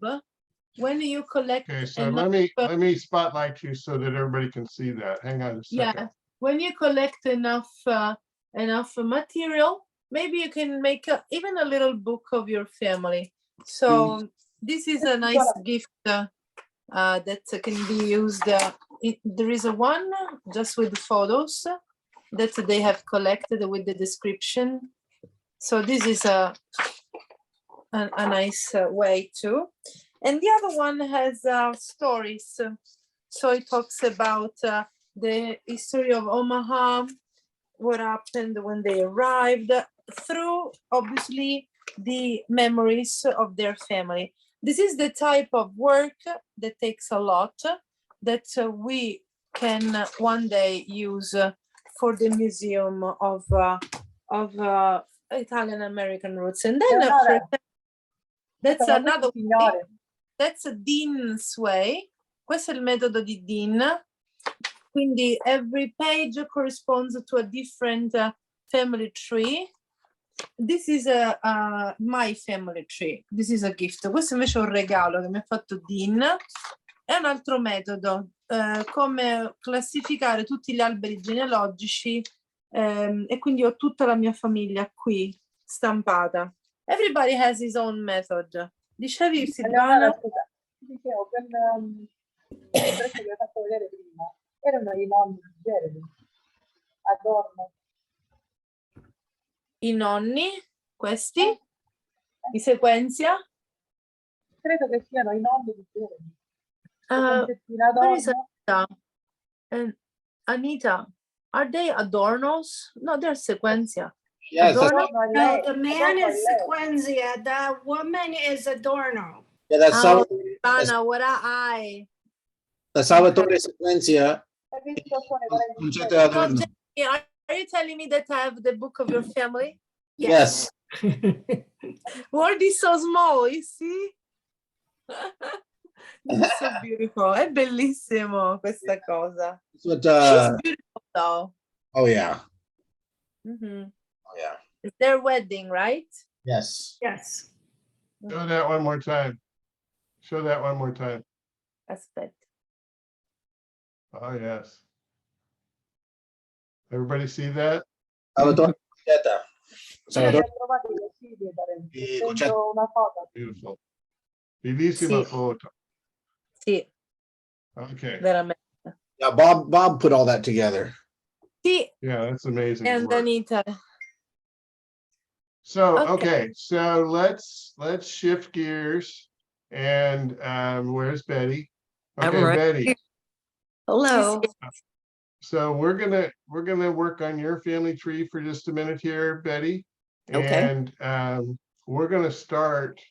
When you collect, Okay, so let me spotlight you so that everybody can see that. Hang on a second. yeah, when you collect enough material, maybe you can make even a little book of your family. So this is a nice gift that can be used. There is a one just with photos that they have collected with the description. So this is a nice way too. And the other one has stories. So it talks about the history of Omaha, what happened when they arrived, through obviously the memories of their family. This is the type of work that takes a lot, that we can one day use for the Museum of Italian American roots. And then that's another way. That's a Dean's way. Questo è il metodo di Dean. Quindi every page corresponds to a different family tree. This is my family tree. This is a gift. Questo invece è un regalo che mi ha fatto Dean. È un altro metodo, come classificare tutti gli alberi genealogici, e quindi ho tutta la mia famiglia qui stampata. Everybody has his own method. Dicevi, Silvana? Scusa, dicevo, quel pezzo che ho fatto vedere prima erano i nonni di Jeremy, Adorno. I nonni, questi? I sequenzia? Credo che siano i nonni di Jeremy. Where is Anita? And Anita, are they Adornos? No, they're sequenzia. Yes, that's, Adorno? No, the man is Sequenzia, the woman is Adorno. yeah, that's Anna, what I? the Salvatore Sequenzia. Concetto So, Adorno. Jenny, are you telling me that I have the book of your family? Yes. World is so small, you see? This is so beautiful. È bellissimo questa cosa. What, She's beautiful though. oh yeah. Mm-hmm. Oh yeah. It's their wedding, right? Yes. Yes. Show that one more time. Show that one more time. Aspetta. Oh, yes. Everybody see that? Salvatore Concetta. Salvatore. Sento una foto. Beautiful. Bellissima Sì. foto. Sì, Okay. veramente. Yeah, Bob put all that together. Sì, Yeah, that's amazing. and work. Anita. So, Okay. okay, so let's shift gears. And where's Betty? Okay, I'm right Betty. here. Hello. So we're gonna work on your family tree for just a minute here, Betty. Okay. And we're gonna start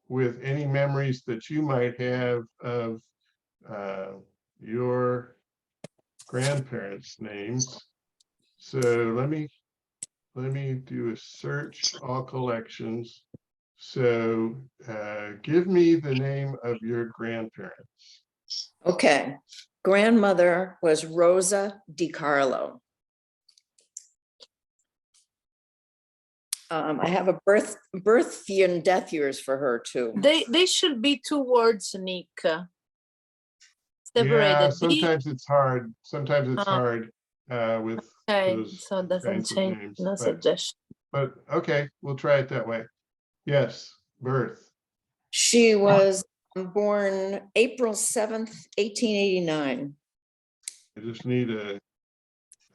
with any memories that you might have of your grandparents' names. So let me do a search all collections. So give me the name of your grandparents. Okay. Grandmother was Rosa DiCarlo. I have a birth and death years for her too. They should be two words, Nick. Yeah, Separated. sometimes it's hard. Sometimes it's hard with Okay, those so it doesn't kinds of change. names, No suggestion. but okay, we'll try it that way. Yes, birth. She was born April 7th, 1889. I just need a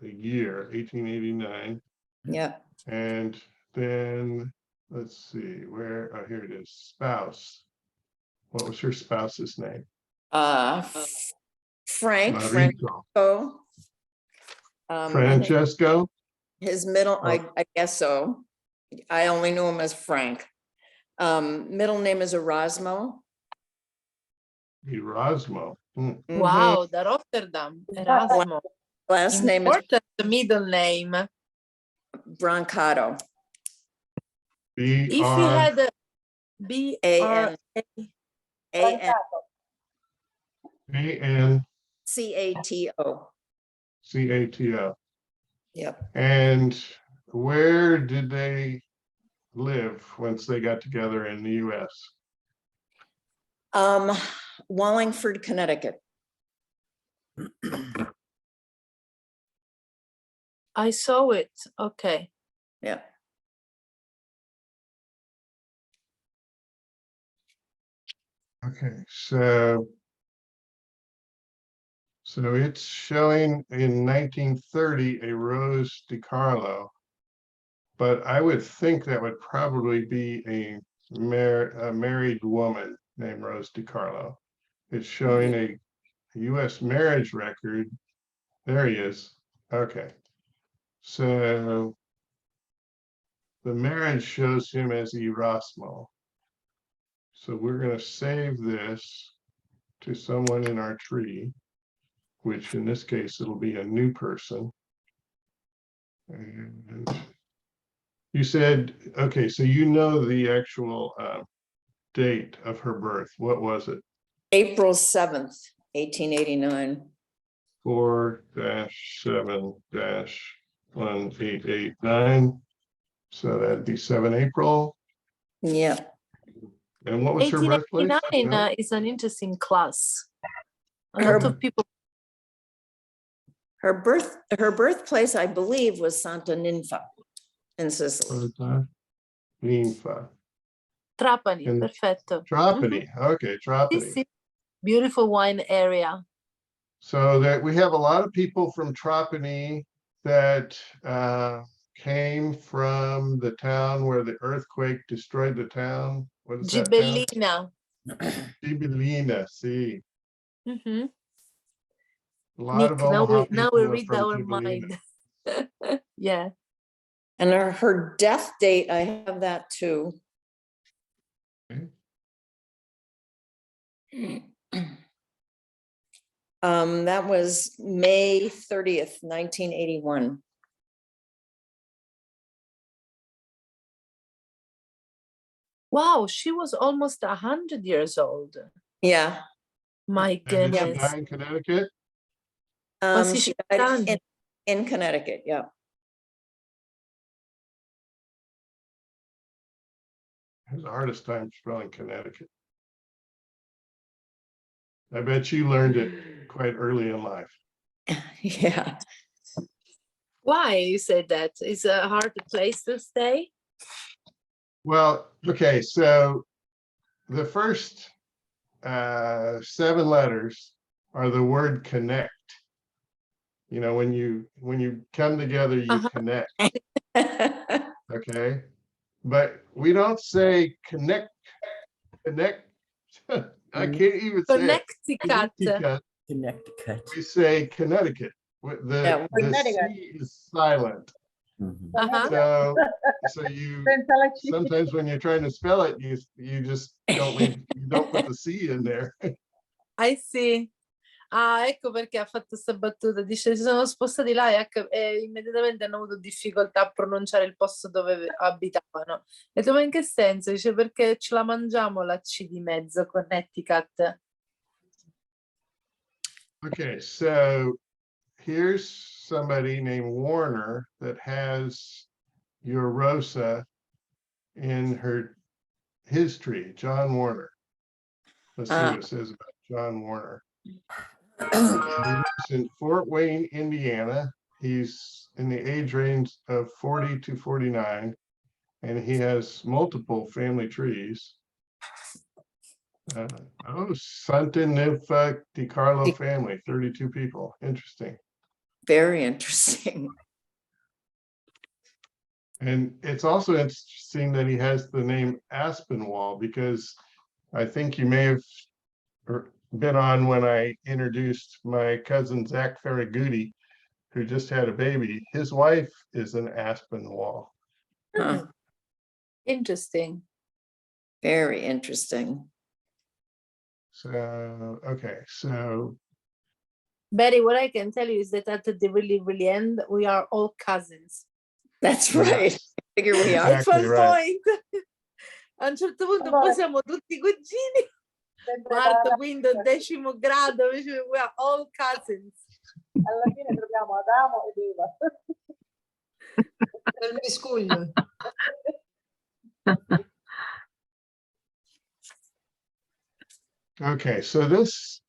year, 1889. Yeah. And then let's see where, oh, here it is. Spouse. What was her spouse's name? Frank. Riggio. Francesco. Francesco. His middle, I guess so. I only knew him as Frank. Middle name is Erasmo. Erasmo. Mhm. Wow, da Rotterdam, Erasmo. Last name is Important middle name. Brancato. If he B-R, had a B-R-A, A-N, Cato. C-A-T-O. Yep. And where did they live once they got together in the US? Wallingford, Connecticut. I saw it. Okay. Yeah. Okay, so it's showing in 1930 a Rose DiCarlo, but I would think that would probably be a married woman named Rose DiCarlo. It's showing a US marriage record. There he is. Okay. So the marriage shows him as Erasmo. So we're going to save this to someone in our tree, which in this case, it'll be a new person. And you said, okay, so you know the actual date of her birth. What was it? April 7th, 1889. 4-7-1889. So that'd be 7 April. Yeah. And what was her birthplace? 1889 is an interesting class. A lot of people. Her birthplace, I believe, was Santa Ninfa in Sicily. Ninfa. Trapani, perfetto. Trapani, okay, Trapani. Sì. Beautiful wine area. So that we have a lot of people from Trapani that came from the town where the earthquake destroyed the town. What is that town? Gibellina, see. Mm-hmm. A lot of Omaha now people we are read from our Gibellina. mind. Yeah. And her death date, I have that too. Okay. That was May 30th, 1981. Wow, she was almost 100 years old. Yeah. My And did she goodness. die in Connecticut? She died in Connecticut, yeah. I had the hardest time spelling Connecticut. I bet you learned it quite early in life. Yeah. Why you said that? It's a hard place to stay? Well, okay, so the first 7 letters are the word connect. You know, when you come together, you connect. Okay, but we don't say connect. I can't even say Connecticut. Connecticut. We say Connecticut. The C is silent. So you sometimes when you're trying to spell it, you just don't put the C in there. I see. Ah, ecco perché ha fatto questa battuta. Dice si sono spostati là e immediatamente hanno avuto difficoltà a pronunciare il posto dove abitavano. E tu, ma in che senso? Dice perché ce la mangiamo la C di mezzo, Connecticut. Okay, so here's somebody named Warner that has your Rosa in his tree, John Warner. Let's see what it says about John Warner. He lives in Fort Wayne, Indiana. He's in the age range of 40 to 49, and he has multiple family trees. Santa Ninfa DiCarlo family, 32 people. Interesting. Very interesting. And it's also interesting that he has the name Aspinwall, because I think you may have been on when I introduced my cousin Zach Ferragutti. who just had a baby, his wife is an aspen wall. Huh. Interesting. Very interesting. So, okay, so Betty, what I can tell you is that at the really end, we are all cousins. That's Yeah. right. I figure we are. At Exactly one right. point. A un certo punto Allora- poi siamo tutti cugini. Quarto, quinto, decimo grado, we are all cousins. Alla fine troviamo Adamo ed Eva. Nel miscuglio. Okay, so this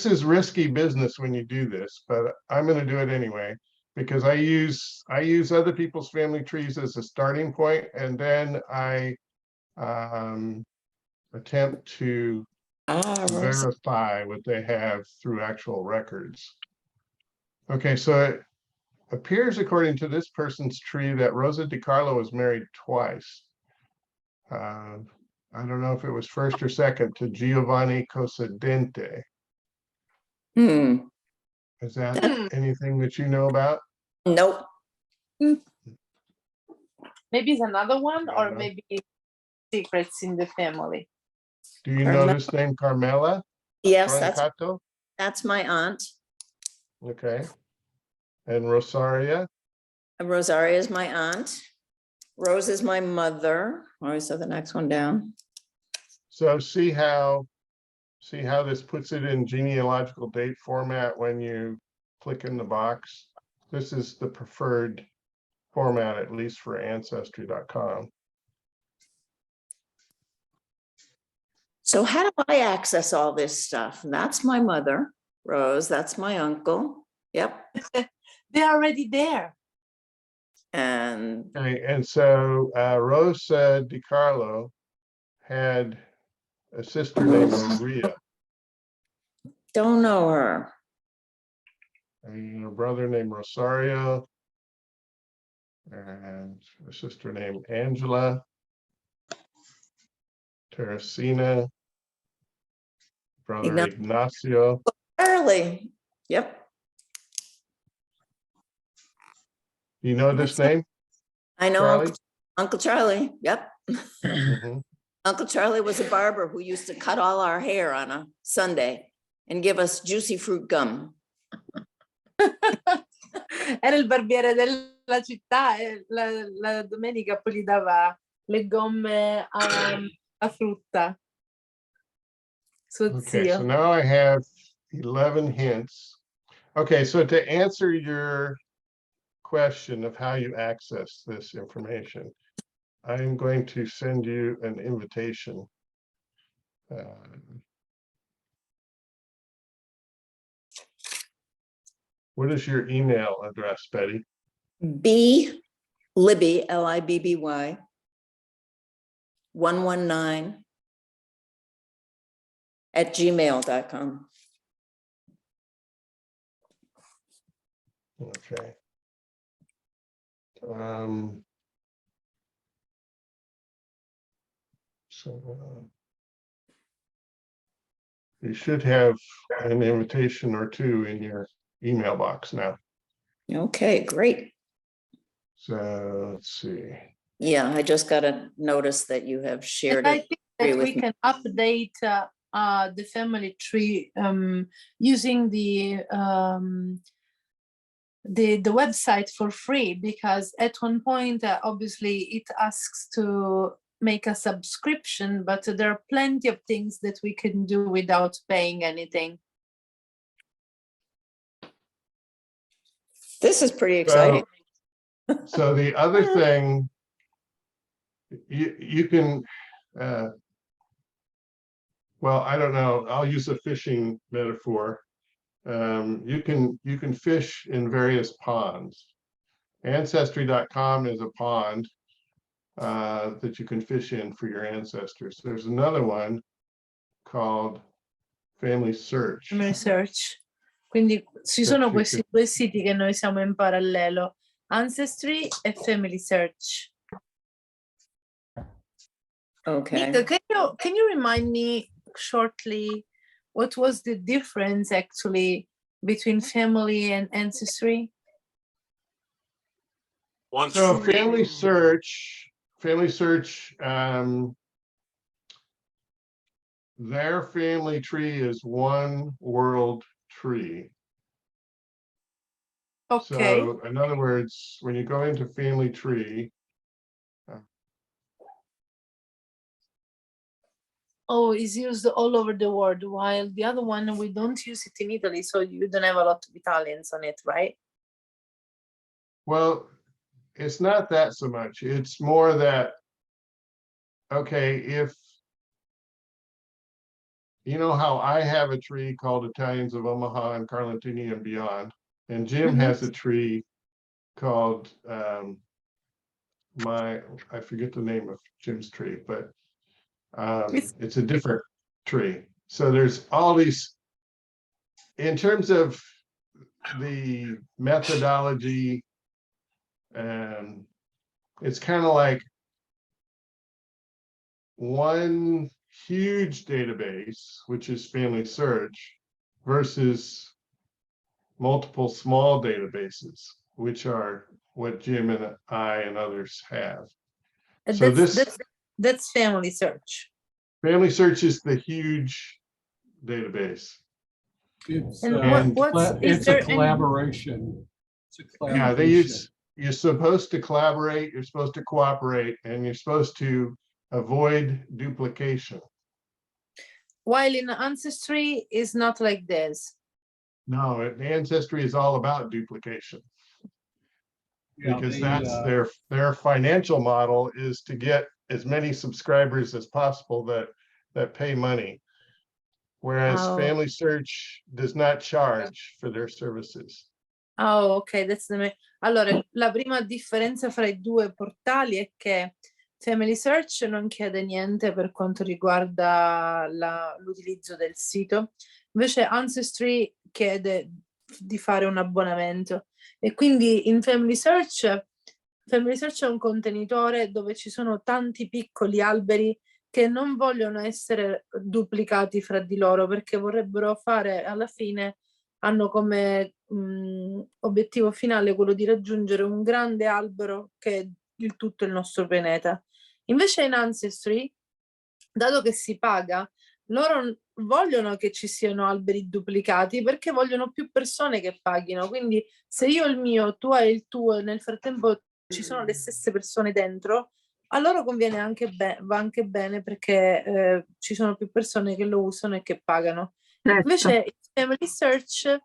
is risky business when you do this, but I'm going to do it anyway because I use other people's family trees as a starting point, and then I attempt to verify what they have through actual records. Okay, so it appears according to this person's tree that Rosa Di Carlo was married twice. I don't know if it was first or second to Giovanni Cosadente. Is that anything that you know about? Nope. Maybe it's another one, I or don't know. maybe secrets in the family. Do you know this name, Carmela? Yes, Brancato? that's my aunt. Okay. And Rosaria? Rosaria is my aunt. Rose is my mother. All right, so the next one down. So see how this puts it in genealogical date format when you click in the box? This is the preferred format, at least for Ancestry.com. So how do I access all this stuff? And that's my mother, Rose. That's my uncle. Yep. They're already there. And Okay, and so Rosa Di Carlo had a sister named Maria, don't know her. and a brother named Rosario, and a sister named Angela, Teresina, brother Ignacio. Early. Yep. You know this name? I know Charlie? Uncle Charlie. Yep. Mhm. Uncle Charlie was a barber who used to cut all our hair on a Sunday and give us juicy fruit gum. Era il barbiere della città e la domenica poi gli dava le gomme a frutta. Suo Okay, zio. so now I have 11 hints. Okay, so to answer your question of how you access this information, I'm going to send you an invitation. What is your email address, Betty? B Libby, Libby 119 @gmail.com. Okay. So you should have an invitation or two in your email box now. Okay, great. So let's see. Yeah, I just got a notice that you have shared And I it. think that with we me. can update the family tree using the website for free, because at one point obviously it asks to make a subscription, but there are plenty of things that we can do without paying anything. This is pretty exciting. So the other thing, you can, well, I don't know, I'll use a fishing metaphor. You can fish in various ponds. Ancestry.com is a pond that you can fish in for your ancestors. There's another one called Family Search. Family Search. Quindi ci sono questi due siti che noi siamo in parallelo, Ancestry e Family Search. Okay. Nico, can you remind me shortly what was the difference actually between family and ancestry? One So tree. family search, their family tree is one world tree. Okay. So in other words, when you go into family tree, Oh, it's used all over the world, while the other one, we don't use it in Italy, so you don't have a lot of Italians on it, right? well, it's not that so much. It's more that, okay, if you know how I have a tree called Italians of Omaha and Carlentini and beyond, and Jim has a tree called I forget the name of Jim's tree, but it's a different tree. So there's all these, in terms of the methodology, and it's kind of like one huge database, which is family search, versus multiple small databases, which are what Jim and I and others have. So That's family search. family search is the huge database. It's, And it's a collaboration. Yeah, you're supposed to collaborate, you're supposed to cooperate, and you're supposed to avoid duplication. While in ancestry is not like this. No, ancestry is all about duplication. Yeah, because that's their financial model is to get as many subscribers as possible that pay money. Whereas family search does not charge for their services. Oh, ok, allora la prima differenza fra i due portali è che Family Search non chiede niente per quanto riguarda l'utilizzo del sito, invece Ancestry chiede di fare un abbonamento, e quindi in Family Search è un contenitore dove ci sono tanti piccoli alberi che non vogliono essere duplicati fra di loro, perché vorrebbero fare, alla fine hanno come obiettivo finale quello di raggiungere un grande albero che è tutto il nostro pianeta. Invece in Ancestry, dato che si paga, loro vogliono che ci siano alberi duplicati perché vogliono più persone che paghino. Quindi se io ho il mio, tu hai il tuo e nel frattempo ci sono le stesse persone dentro, a loro conviene anche va anche bene, perché ci sono più persone che lo usano e che pagano. Invece il Family Search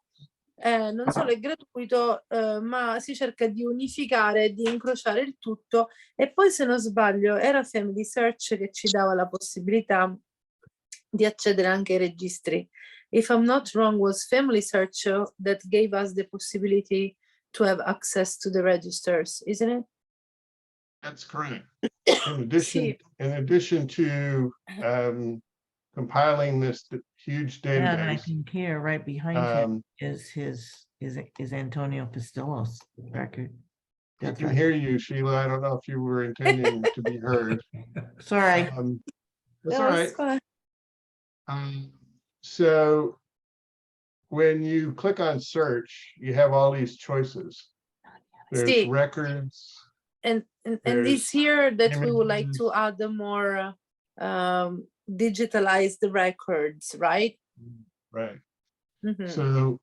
non solo è gratuito, ma si cerca di unificare, di incrociare il tutto, e poi, se non sbaglio, era Family Search che ci dava la possibilità di accedere anche ai registri. If I'm not wrong, was Family Search that gave us the possibility to have access to the registers, isn't it? That's correct. In addition to compiling this huge database. And I think here, right behind him, is Antonio Pistillo's record. I can hear you, Sheila. I don't know if you were intending to be heard. Sorry. That's all right. So when you click on search, you have all these choices. There's records. And it's here that we would like to add the more digitalized records, right? Right. So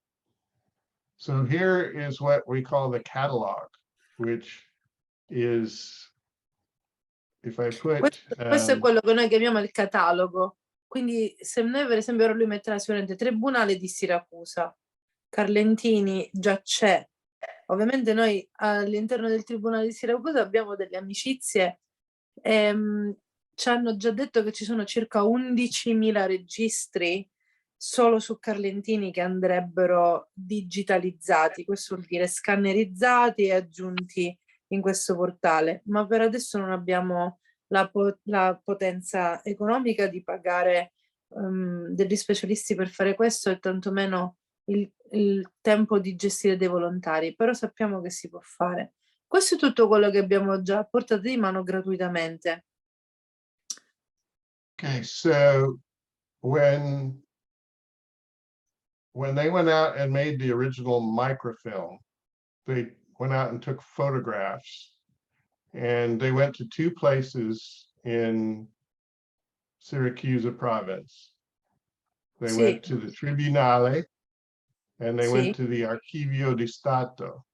here is what we call the catalog, which is, if I put questo è quello che noi chiamiamo il catalogo. Quindi se noi, per esempio, ora lui metterà sicuramente Tribunale di Siracusa, Carlentini già c'è. Ovviamente noi all'interno del Tribunale di Siracusa abbiamo delle amicizie, ci hanno già detto che ci sono circa 11.000 registri solo su Carlentini che andrebbero digitalizzati, questo vuol dire scannerizzati e aggiunti in questo portale, ma per adesso non abbiamo la potenza economica di pagare degli specialisti per fare questo, e tantomeno il tempo di gestire dei volontari, però sappiamo che si può fare. Questo è tutto quello che abbiamo già a portata di mano gratuitamente. Okay, so when when they went out and made the original microfilm, they went out and took photographs, and they went to 2 places in Syracuse province. They went to the Tribunale and they went to the Archivio di Stato.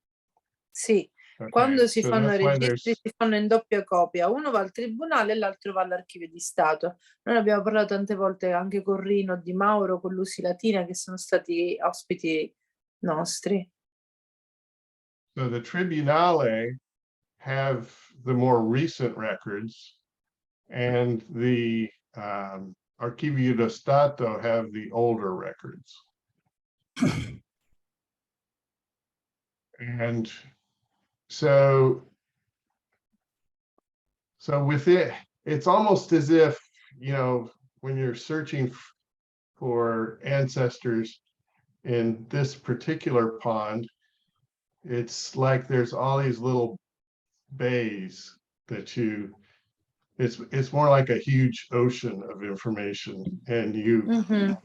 Sì, Okay, quando si so fanno that's why registri si fanno in doppia copia, uno va al tribunale e l'altro va all'archivio di Stato. Noi ne abbiamo parlato tante volte anche con Rino Di Mauro, con Lucy Latina, che sono stati ospiti nostri. So the Tribunale have the more recent records, and the Archivio di Stato have the older records. And so with it, it's almost as if, you know, when you're searching for ancestors in this particular pond, it's like there's all these little bays that it's more like a huge ocean of information, and you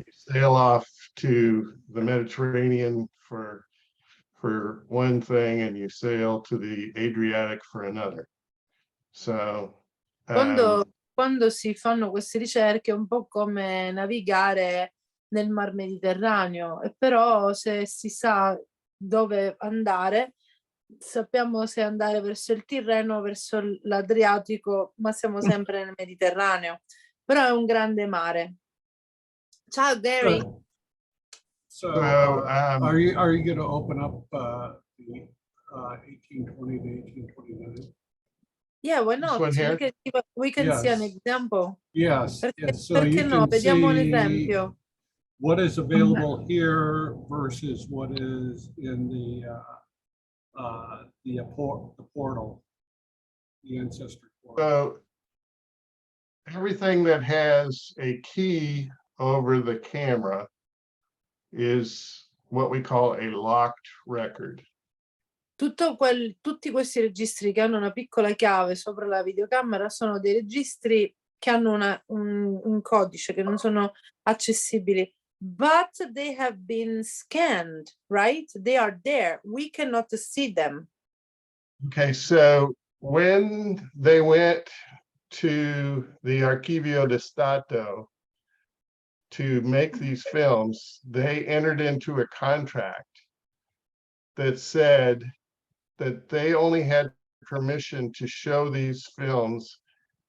sail off to the Mediterranean for one thing, and you sail to the Adriatic for another. So quando si fanno queste ricerche è un po' come navigare nel Mar Mediterraneo, e però se si sa dove andare, sappiamo se andare verso il Tirreno, verso l'Adriatico, ma siamo sempre nel Mediterraneo. Però è un grande mare. Ciao Gary. So are you going to open up the 1820 to 1829? Yeah, why not? We can see an example. Yes. So perché you no? can Vediamo un see esempio. what is available here versus what is in the portal, the ancestry portal. So everything that has a key over the camera is what we call a locked record. Tutti questi registri che hanno una piccola chiave sopra la videocamera sono dei registri che hanno un codice, che non sono accessibili. But they have been scanned, right? They are there. We cannot see them. Okay, so when they went to the Archivio di Stato to make these films, they entered into a contract that said that they only had permission to show these films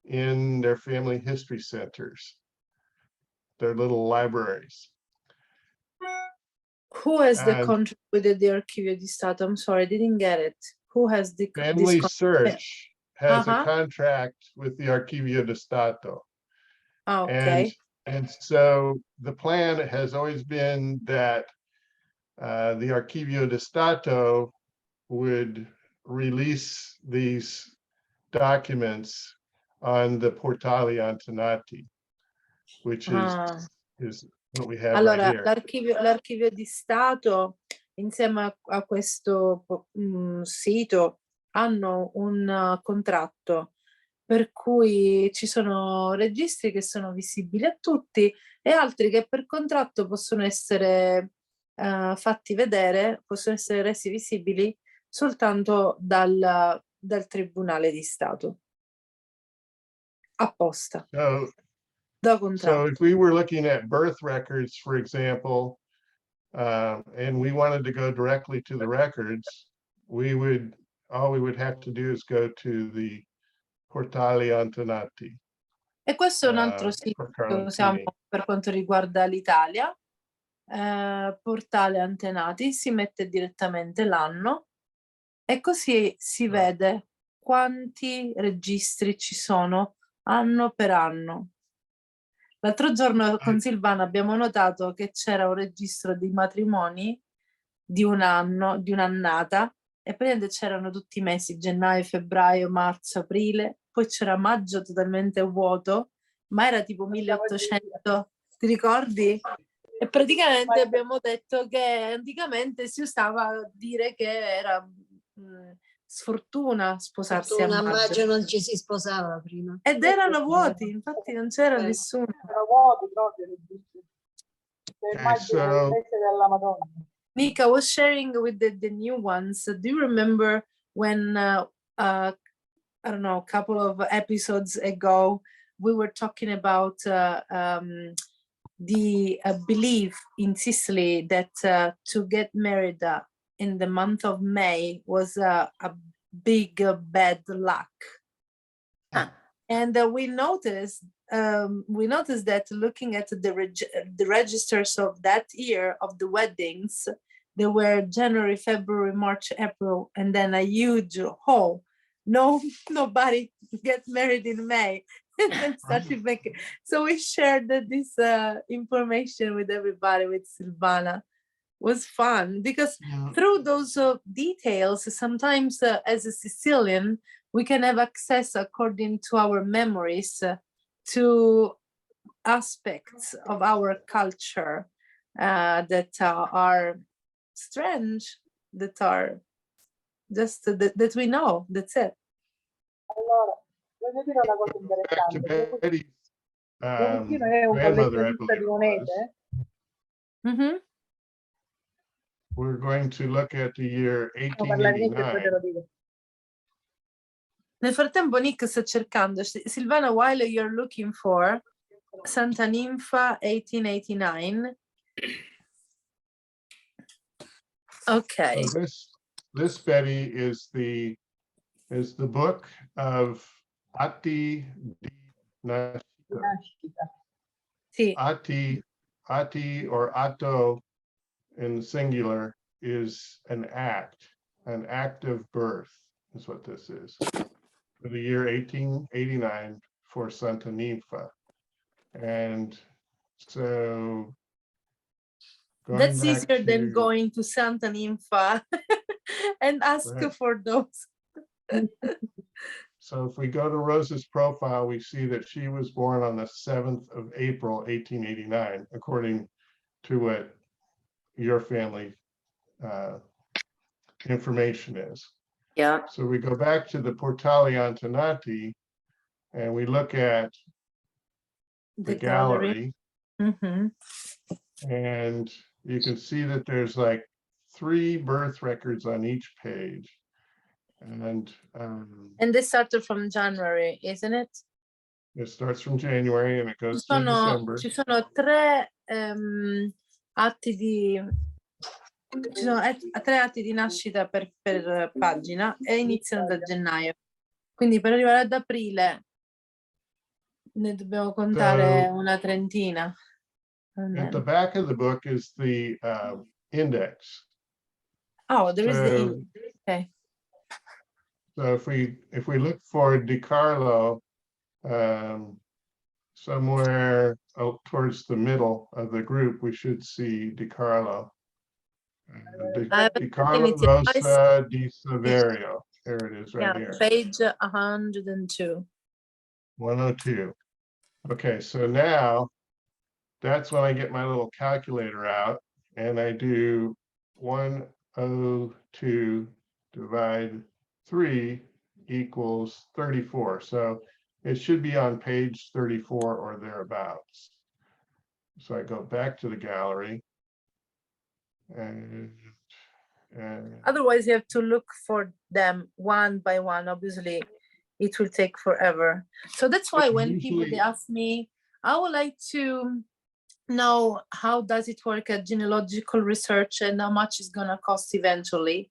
in their family history centers, their little libraries. Who has the contract with the Archivio di Stato? I'm sorry, I didn't get it. Who has the Family Search has a contract with the Archivio di Stato. Okay. And so the plan has always been that the Archivio di Stato would release these documents on the Portali Antenati, which is what we have allora, right here. l'archivio di Stato, insieme a questo sito, hanno un contratto per cui ci sono registri che sono visibili a tutti e altri che per contratto possono essere fatti vedere, possono essere resi visibili soltanto dal Tribunale di Stato. Apposta. Da contratto. So if we were looking at birth records, for example, and we wanted to go directly to the records, all we would have to do is go to the Portali Antenati. E questo è un altro sito che usiamo per quanto riguarda l'Italia. Portale Antenati, si mette direttamente l'anno e così si vede quanti registri ci sono anno per anno. L'altro giorno con Silvana abbiamo notato che c'era un registro di matrimoni di un anno, di un'annata, e praticamente c'erano tutti i mesi, gennaio, febbraio, marzo, aprile, poi c'era maggio totalmente vuoto, ma era tipo 1800, ti ricordi? E praticamente abbiamo detto che anticamente si usava dire che era sfortuna sposarsi a maggio. Maggio non ci si sposava prima. Ed erano vuoti, infatti non c'era nessuno. Erano vuoti proprio. so Nick, I was sharing with the new ones. Do you remember when, I don't know, a couple of episodes ago, we were talking about the belief in Sicily that to get married in the month of May was a big bad luck. And we noticed that looking at the registers of that year of the weddings, there were January, February, March, April, and then a huge hole. Nobody gets married in May. And then started making. So we shared this information with everybody, with Silvana. It was fun because through those details, sometimes as a Sicilian, we can have access according to our memories to aspects of our culture that are strange, that are just that we know. That's it. Allora, voglio dire una cosa back to interessante. Betty's Valentino è un grandmother, I collezionista di believe it was. monete. We're going to look at the year No, parla Nick e poi te 1889. lo dico. Nel frattempo Nick sta cercando. Silvana, while you're looking for Santa Ninfa 1889. Okay. So this Betty is the book of Atti di Nascita. Sì. Atti or Atto in singular is an act of birth is what this is. For the year 1889 for Santa Ninfa. And so that's easier than going to Santa Ninfa and ask for those. So if we go to Rosa's profile, we see that she was born on the 7th of April, 1889, according to what your family information is. Yeah. So we go back to the Portali Antonati and we look at the gallery. And you can see that there's like 3 birth records on each page. And they started from January, isn't it? It starts from January and it goes to December. Ci sono 3 atti di 3 atti di nascita per pagina e iniziano da gennaio. Quindi per arrivare ad aprile ne dobbiamo contare una trentina. At the back of the book is the index. Oh, there is the index. Okay. So if we look for Di Carlo, somewhere towards the middle of the group, we should see Di Carlo. Di Carlo Rosa di Saverio. There it is right here. Page 102. 102. Okay, so now that's when I get my little calculator out and I do 102 divide 3 equals 34. So it should be on page 34 or thereabouts. So I go back to the gallery and otherwise you have to look for them one by one. Obviously it will take forever. So that's why when people they ask me, I would like to know how does it work at genealogical research and how much it's gonna cost eventually.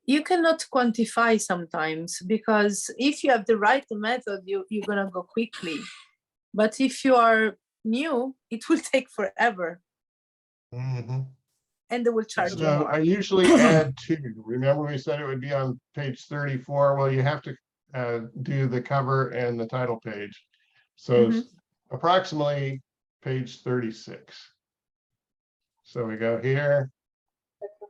You cannot quantify sometimes, because if you have the right method, you're gonna go quickly. But if you are new, it will take forever. And they will charge you so more. I usually add 2. Remember we said it would be on page 34. Well, you have to do the cover and the title page. So approximately page 36. So we go here.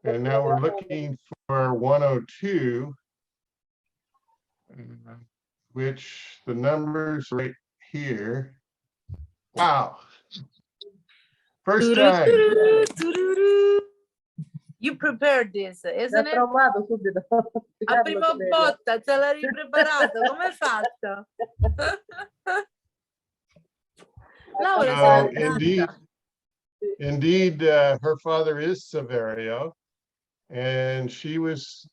And now we're looking for 102, which the numbers right here. Wow. First time. You prepared this, isn't it? A prima botta, te l'hai ripreparato, come hai fatto? Indeed, Indeed, her father is Severio, and she was,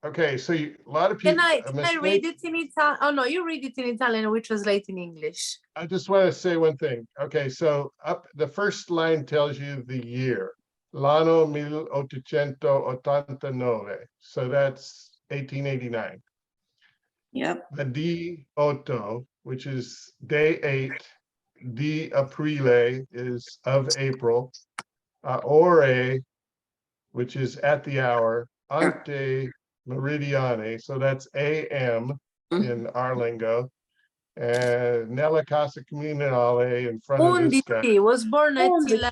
okay, so a lot of Can people, I read it in Italian? Oh no, you read it in Italian, we translate in English. I just want to say one thing. Okay, so up the first line tells you the year, l'anno 1889. So that's 1889. Yep. The di otto, which is day 8, di aprile is of April, ore, which is at the hour, ante meridiane, so that's AM in our lingo, and nella casa comunale in front of this guy. 11, was born at 11.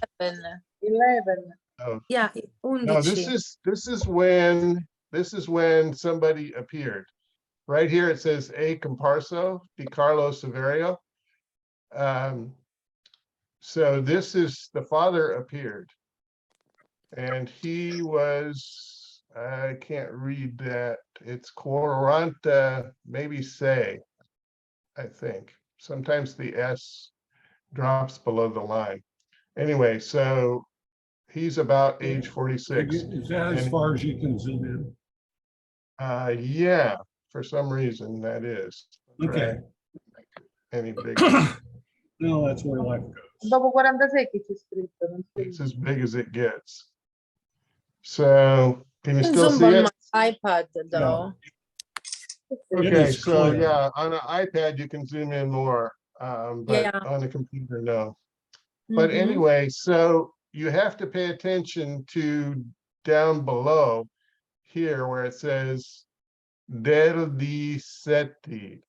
11. Oh, Yeah, no, 11. this is when somebody appeared. Right here it says A comparso di Carlo Severio. So this is the father appeared, and he was, I can't read that. It's quaranta, maybe say, I think. Sometimes the S drops below the line. Anyway, so he's about age 46. Is that as and, far as you can zoom in? yeah, for some reason that is. Okay. Any bigger. No, that's where life goes. Dopo 46 che c'è scritto. Non c'è. It's as big as it gets. So can you It's still on see it? my iPad though. Okay, is so clear. yeah, on an iPad you can zoom in more, but Yeah. on a computer, no. But Mhm. anyway, so you have to pay attention to down below here where it says del di sette.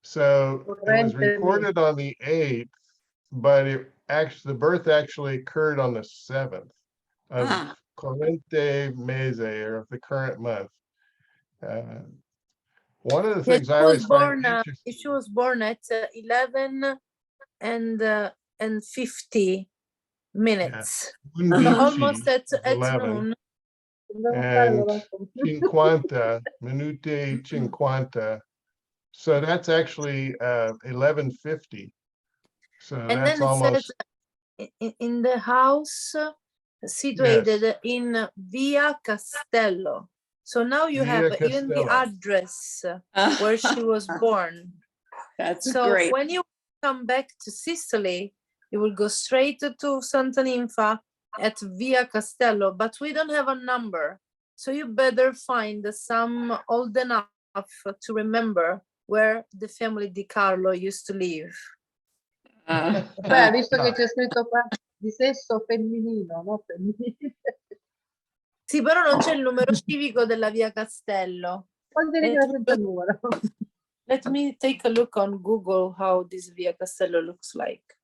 So it was recorded on the 8th, but it actually, the birth actually occurred on the 7th of corrente mese, or of the current month. One of the Yeah, things I always find interesting. she was born at 11 and 50 minutes. Almost at 11. noon. And 50 minute 50. So that's actually 11:50. So And that's then it almost, says in the house situated in Via Castello. So now you have Via even the Castello. address where she was born. That's So great. when you come back to Sicily, you will go straight to Santa Ninfa at Via Castello, but we don't have a number. So you better find some old enough to remember where the family di Carlo used to live. Beh, visto che c'è scritto qua di sesso femminino, no? Femminile. Sì, però non c'è il numero civico della Via Castello. Vuol dire che la senza il numero. Let me take a look on Google how this Via Castello looks like.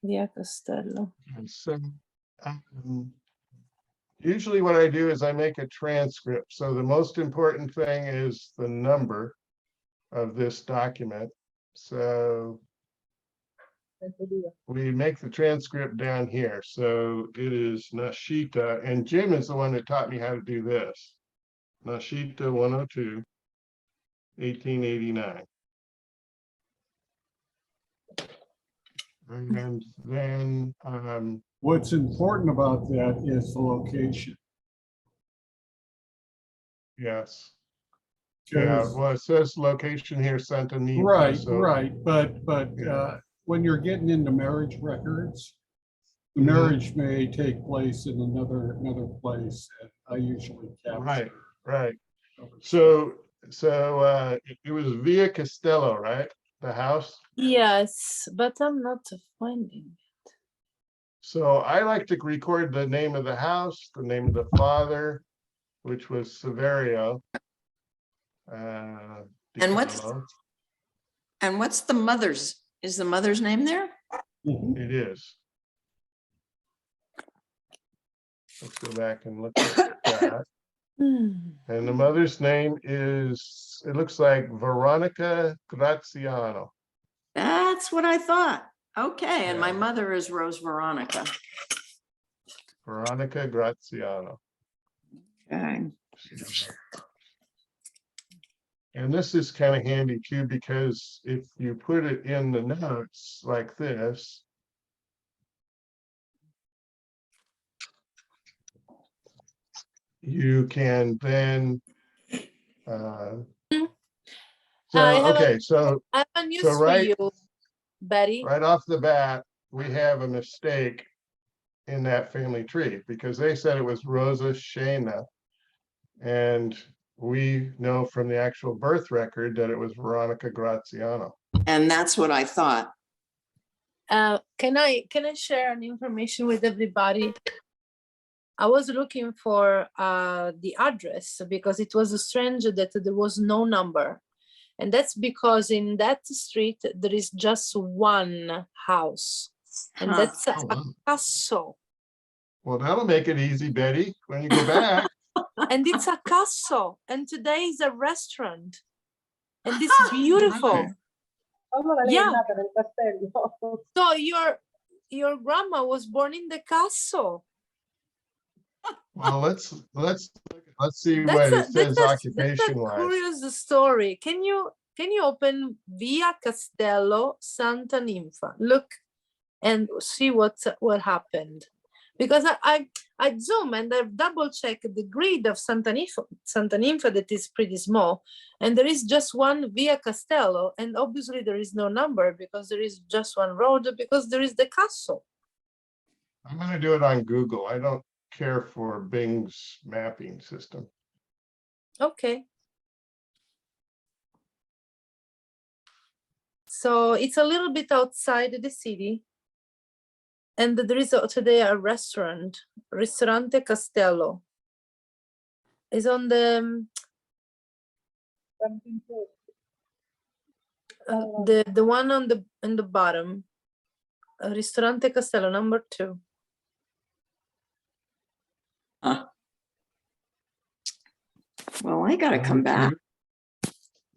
Via Castello. so usually what I do is I make a transcript. So the most important thing is the number of this document. So we make the transcript down here. So it is Nashita, and Jim is the one that taught me how to do this. Nashita 102, 1889. And then What's important about that is the location. yes. Yeah, well, it says location here, Santa Ninfa. Right, so, right. But yeah. When you're getting into marriage records, the marriage may take place in another place. And I usually capture. Right. So it was Via Castello, right? The house. Yes, but I'm not finding it. So I like to record the name of the house, the name of the father, which was Severio. And what's the mother's? Is the mother's name there? It is. Let's go back and look at that. And the mother's name is, it looks like Veronica Graziano. That's what I thought. Okay, and my mother is Rose Veronica. Veronica Graziano. Okay. And this is kind of handy too, because if you put it in the notes like this, you can then, so, I have a- okay, so, I have a news so for right, you, Betty. right off the bat, we have a mistake in that family tree because they said it was Rosa Shana. And we know from the actual birth record that it was Veronica Graziano. And that's what I thought. Can I share an information with everybody? I was looking for the address because it was strange that there was no number. And that's because in that street, there is just one house. And that's a castle. Well, that'll make it easy, Betty, when you go back. And it's a castle. And today is a restaurant. And it's beautiful. Right. Allora lei è Yeah. nata nel castello. So your grandma was born in the castle. Well, let's see That's what a, it says that's a occupation-wise. curious story. Can you open Via Castello Santa Ninfa? Look and see what happened. Because I zoom and I double check the grid of Santa Ninfa that is pretty small, and there is just one Via Castello, and obviously there is no number because there is just one road because there is the castle. I'm going to do it on Google. I don't care for Bing's mapping system. Okay. So it's a little bit outside the city. And there is today a restaurant, Ristorante Castello. It's on the one on the bottom. Ristorante Castello, number 2. Well, I gotta come back.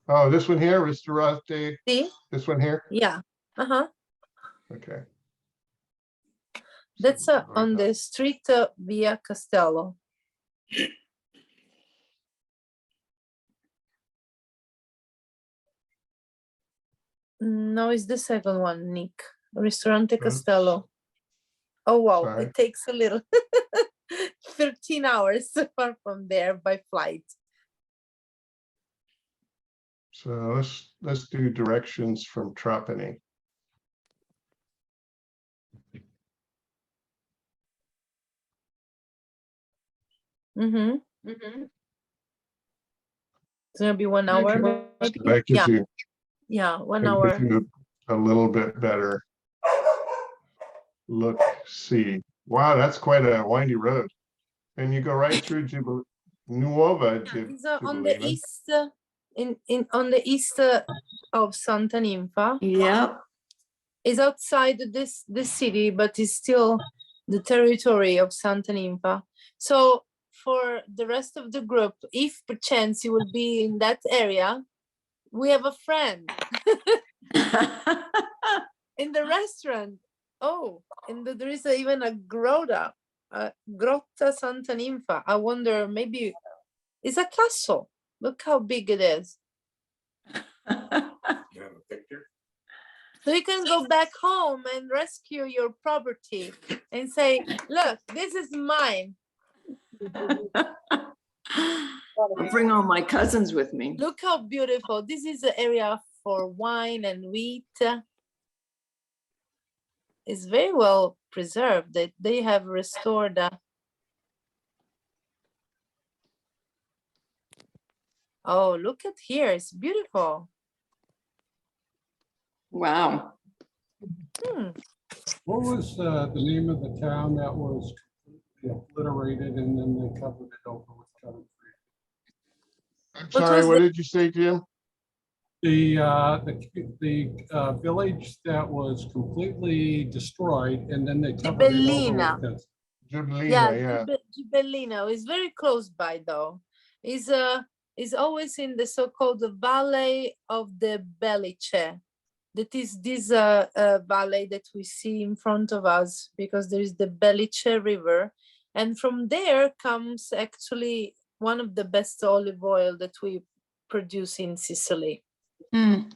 Oh, this one here, Ristorante. See? This one here? Yeah. Okay. That's on the street Via Castello. No, it's the second one, Nick. Ristorante Castello. Oh, wow. Sorry. It takes a little 13 hours far from there by flight. So let's do directions from Trapani. It's gonna be 1 hour. Maybe? That gives you, Yeah, 1 that hour. gives you a little bit better look. See, wow, that's quite a windy road, and you go right through Nuova. It's on the east, on the east of Santa Ninfa. Yeah. It's outside this city, but it's still the territory of Santa Ninfa. So for the rest of the group, if perchance you will be in that area, we have a friend in the restaurant. Oh, and there is even a grotta Santa Ninfa. I wonder, maybe it's a castle. Look how big it is. So you can go back home and rescue your property and say, look, this is mine. I'll bring all my cousins with me. Look how beautiful. This is the area for wine and wheat. It's very well preserved. They have restored. Oh, look at here. It's beautiful. Wow. What was the name of the town that was obliterated and then they covered it over with concrete? I'm sorry, what did you say, Jim? The village that was completely destroyed and then they covered it over with. Yeah. Gibellina is very close by though. Is always in the so-called Valley of the Bellice. That is this valley that we see in front of us because there is the Bellice River. And from there comes actually one of the best olive oil that we produce in Sicily. It's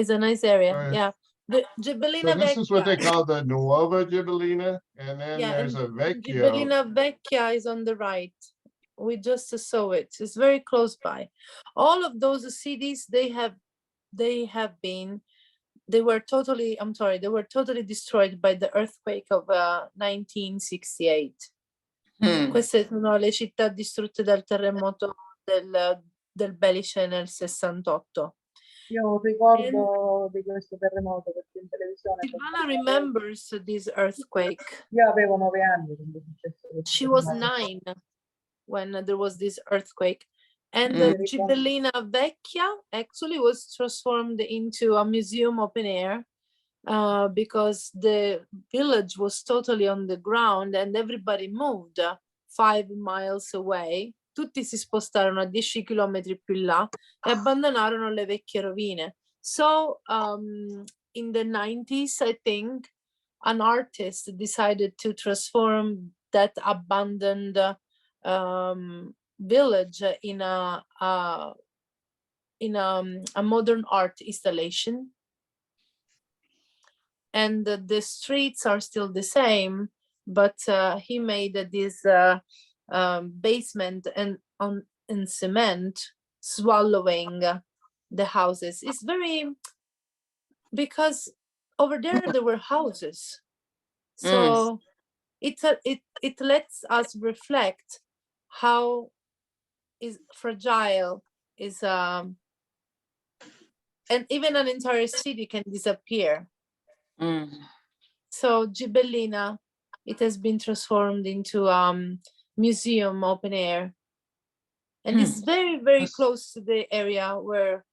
a nice area. Right. Yeah. The So Gibellina this is what they Vecchia. call the Nuova Gibellina, and then Yeah, there's and a Vecchio. Gibellina Vecchia is on the right. We just saw it. It's very close by. All of those cities, they were totally, I'm sorry, they were totally destroyed by the earthquake of 1968. Queste sono le città distrutte dal terremoto del Belice nel 68. Io ho un ricordo di questo terremoto perché in televisione. Ivana remembers this earthquake. Io avevo 9 anni quando è successo questo She was terremoto. 9 when there was this earthquake. And the Gibellina Vecchia actually was transformed into a museum open air because the village was totally on the ground and everybody moved 5 miles away. Tutti si spostarono a 10 chilometri più in là e abbandonarono le vecchie rovine. So in the 90s, I think, an artist decided to transform that abandoned village in a modern art installation. And the streets are still the same, but he made this basement in cement, swallowing the houses. It's very, because over there were houses, so it lets us reflect how is fragile is and even an entire city can disappear. So Gibellina, it has been transformed into museum open air, and it's very, very close to the area where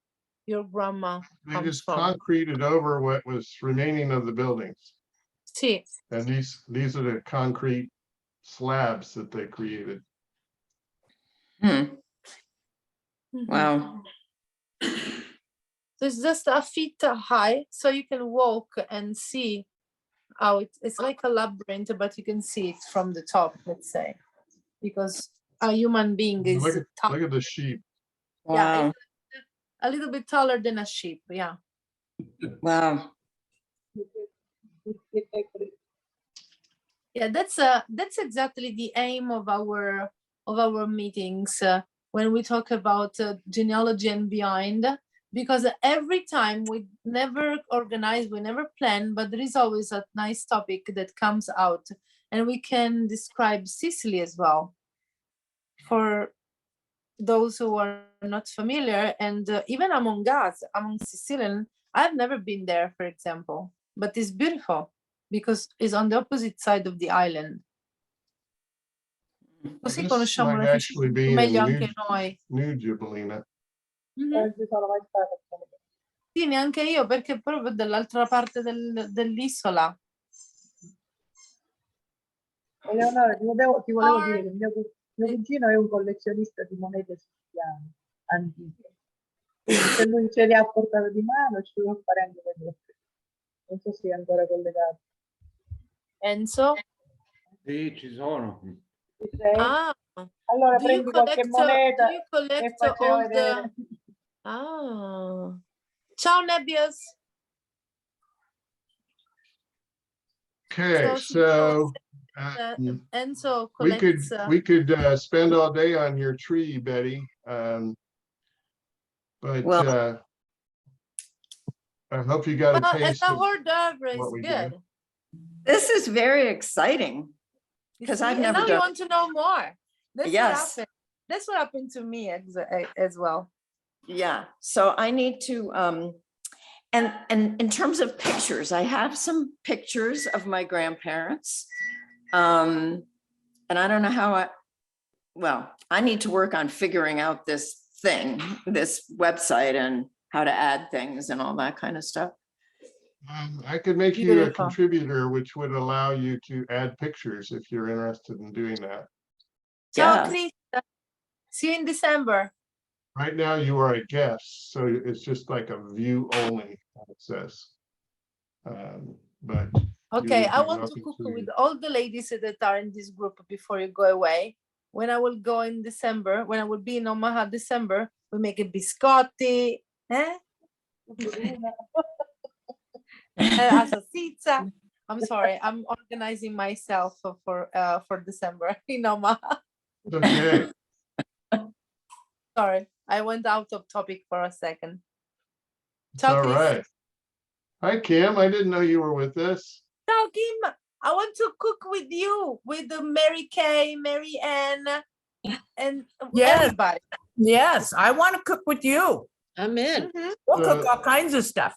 your grandma They comes just from. concreted over what was remaining of the buildings. See, And these are the concrete slabs that they created. Wow. So it's just a feet high, so you can walk and see how it's like a labyrinth, but you can see it from the top, let's say, because a human being is Look at the sheep. yeah, it's a little bit taller than a sheep. Yeah. Wow. Yeah, that's exactly the aim of our meetings when we talk about genealogy and beyond, because every time we never organize, we never plan, but there is always a nice topic that comes out, and we can describe Sicily as well for those who are not familiar, and even among us, among Sicilian, I've never been there, for example, but it's beautiful because it's on the opposite side of the island. Così This conosciamo might la actually Sicilia be meglio a anche noi. new Gibellina. Mhm. Sì, neanche io, perché proprio dall'altra parte dell'isola. Eleonora, ti volevo dire che mio cugino è un collezionista di monete siciliane antiche. Quindi se lui ce li ha portate di mano, ci sono parenti quello. Non so se è ancora collegato. Enzo? Sì, ci sono. Ci sei? Ah, Allora do you prendi qualche moneta e collect facciamo all vedere. Ah. Ciao Nebius. Okay, So Enzo we collects. could spend all day on your tree, Betty. But Well, I hope you got a Well, taste as a of hors d'oeuvre is what we good. do. this is very exciting You because see? I've And never now you done. want to know more. That's Yes. what happened. That's what happened to me as well. Yeah, so I need to, and in terms of pictures, I have some pictures of my grandparents. And I don't know how I need to work on figuring out this thing, this website and how to add things and all that kind of stuff. I could make you a Beautiful. contributor, which would allow you to add pictures if you're interested in doing that. Ciao, Yeah. Chris. See you in December. Right now, you are a guest, so it's just like a view only, it says. But Okay, you I would be want to welcome cook to- with all the ladies that are in this group before you go away. When I will go in December, when I will be in Omaha December, we make a biscotti. Eh? a salsiccia. I'm sorry, I'm organizing myself for December in Omaha. Okay. Sorry, I went out of topic for a second. It's all Chris. right. Hi, Kim. I didn't know you were with us. Ciao, Kim. I want to cook with you, with Mary Kay, Mary Ann, and everybody. Yes, I want to cook with you. I'm in. We'll cook all kinds of stuff.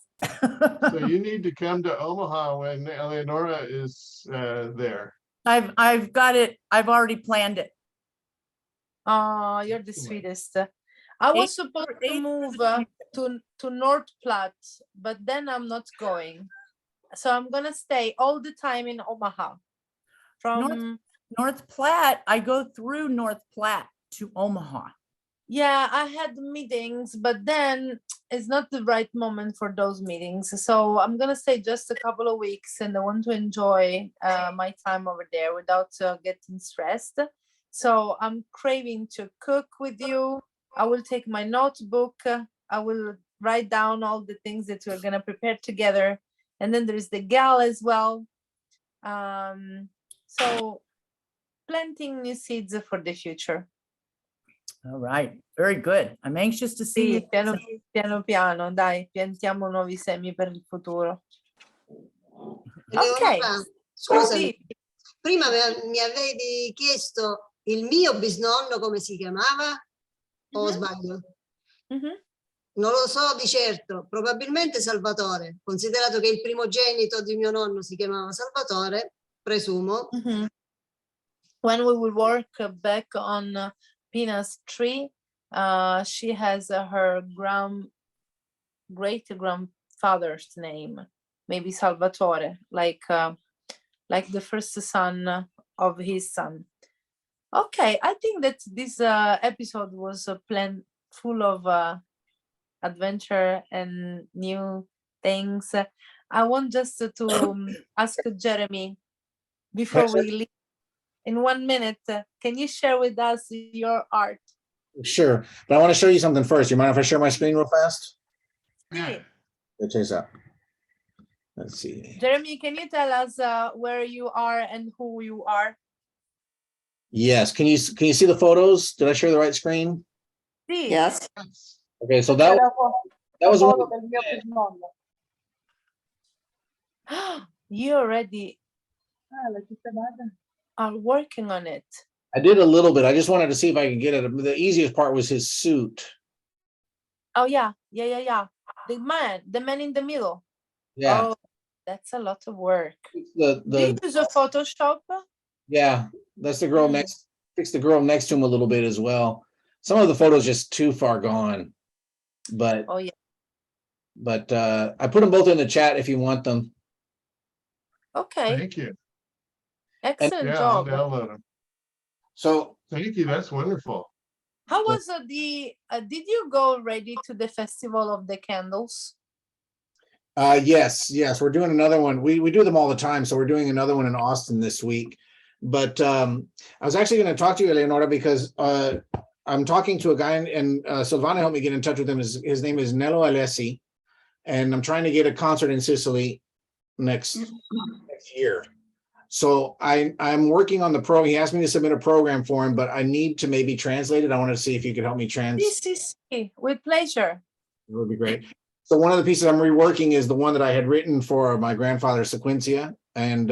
So you need to come to Omaha when Eleonora is there. I've got it. I've already planned it. Oh, you're the sweetest. I was supposed to move to North Platte, but then I'm not going. So I'm gonna stay all the time in Omaha. From North Platte, I go through North Platte to Omaha. Yeah, I had meetings, but then it's not the right moment for those meetings. So I'm gonna stay just a couple of weeks, and I want to enjoy my time over there without getting stressed. So I'm craving to cook with you. I will take my notebook. I will write down all the things that we're gonna prepare together. And then there's the gal as well. So planting new seeds for the future. All right, very good. I'm anxious to see Sì, you. piano piano, dai, piantiamo nuovi semi per il futuro. Eleonora, scusami, Sì. prima mi avevi chiesto il mio bisnonno come si chiamava? O sbaglio? Non lo so di certo, probabilmente Salvatore, considerato che il primogenito di mio nonno si chiamava Salvatore, presumo. When we will work back on Pina's tree, she has her great grandfather's name, maybe Salvatore, like the first son of his son. Okay, I think that this episode was planned full of adventure and new things. I want just to ask Jeremy before we leave. In 1 minute, can you share with us your art? Sure, but I want to show you something first. You mind if I share my screen real fast? Sí. Let's chase out. Let's see. Jeremy, can you tell us where you are and who you are? Yes, can you see the photos? Did I share the right screen? Sí. Yes. Okay, so that was one. You already are working on it. I did a little bit. I just wanted to see if I could get it. The easiest part was his suit. Oh yeah. The man in the middle. Yeah. Oh, that's a lot of work. The Do you use a Photoshop? Yeah, that's the girl next. Fix the girl next to him a little bit as well. Some of the photos just too far gone, but oh yeah. But I put them both in the chat if you want them. Okay. Thank you. Excellent I'll job. download them. So thank you. That's wonderful. How was did you go already to the Festival of the Candles? Yes, we're doing another one. We do them all the time, so we're doing another one in Austin this week. But I was actually going to talk to you, Eleonora, because I'm talking to a guy, and Silvana helped me get in touch with him. His name is Nello Alessi, and I'm trying to get a concert in Sicily next year. So I'm working on the program. He asked me to submit a program for him, but I need to maybe translate it. I wanted to see if you could help me With pleasure. It would be great. So one of the pieces I'm reworking is the one that I had written for my grandfather Sequencia, and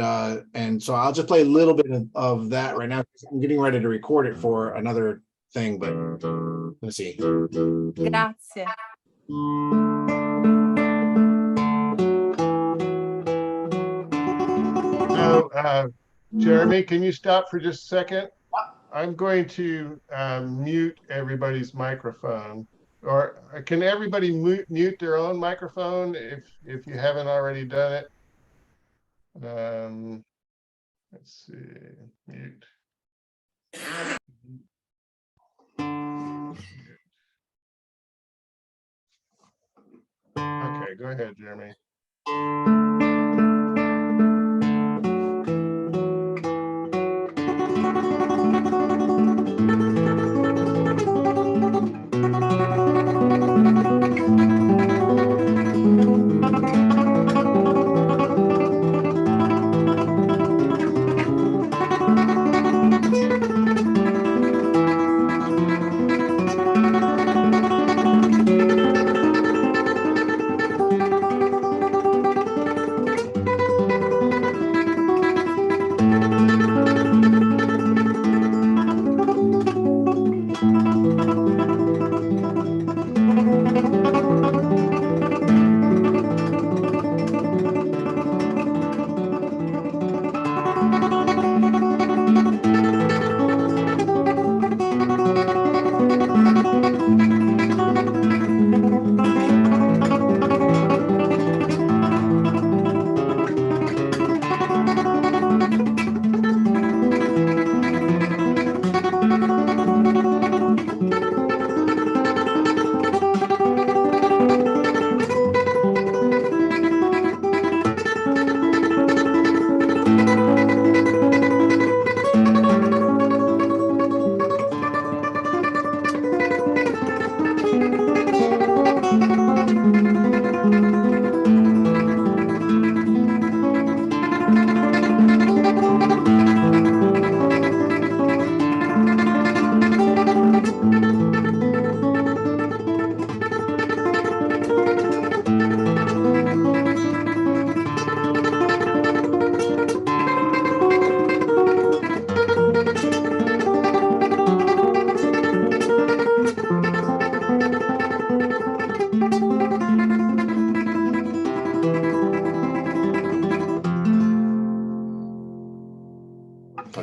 so I'll just play a little bit of that right now. I'm getting ready to record it for another thing, but let's see. Grazie. So, Jeremy, can you stop for just a second? I'm going to mute everybody's microphone. Or can everybody mute their own microphone if you haven't already done it? Let's see, mute. Okay, go ahead, Jeremy.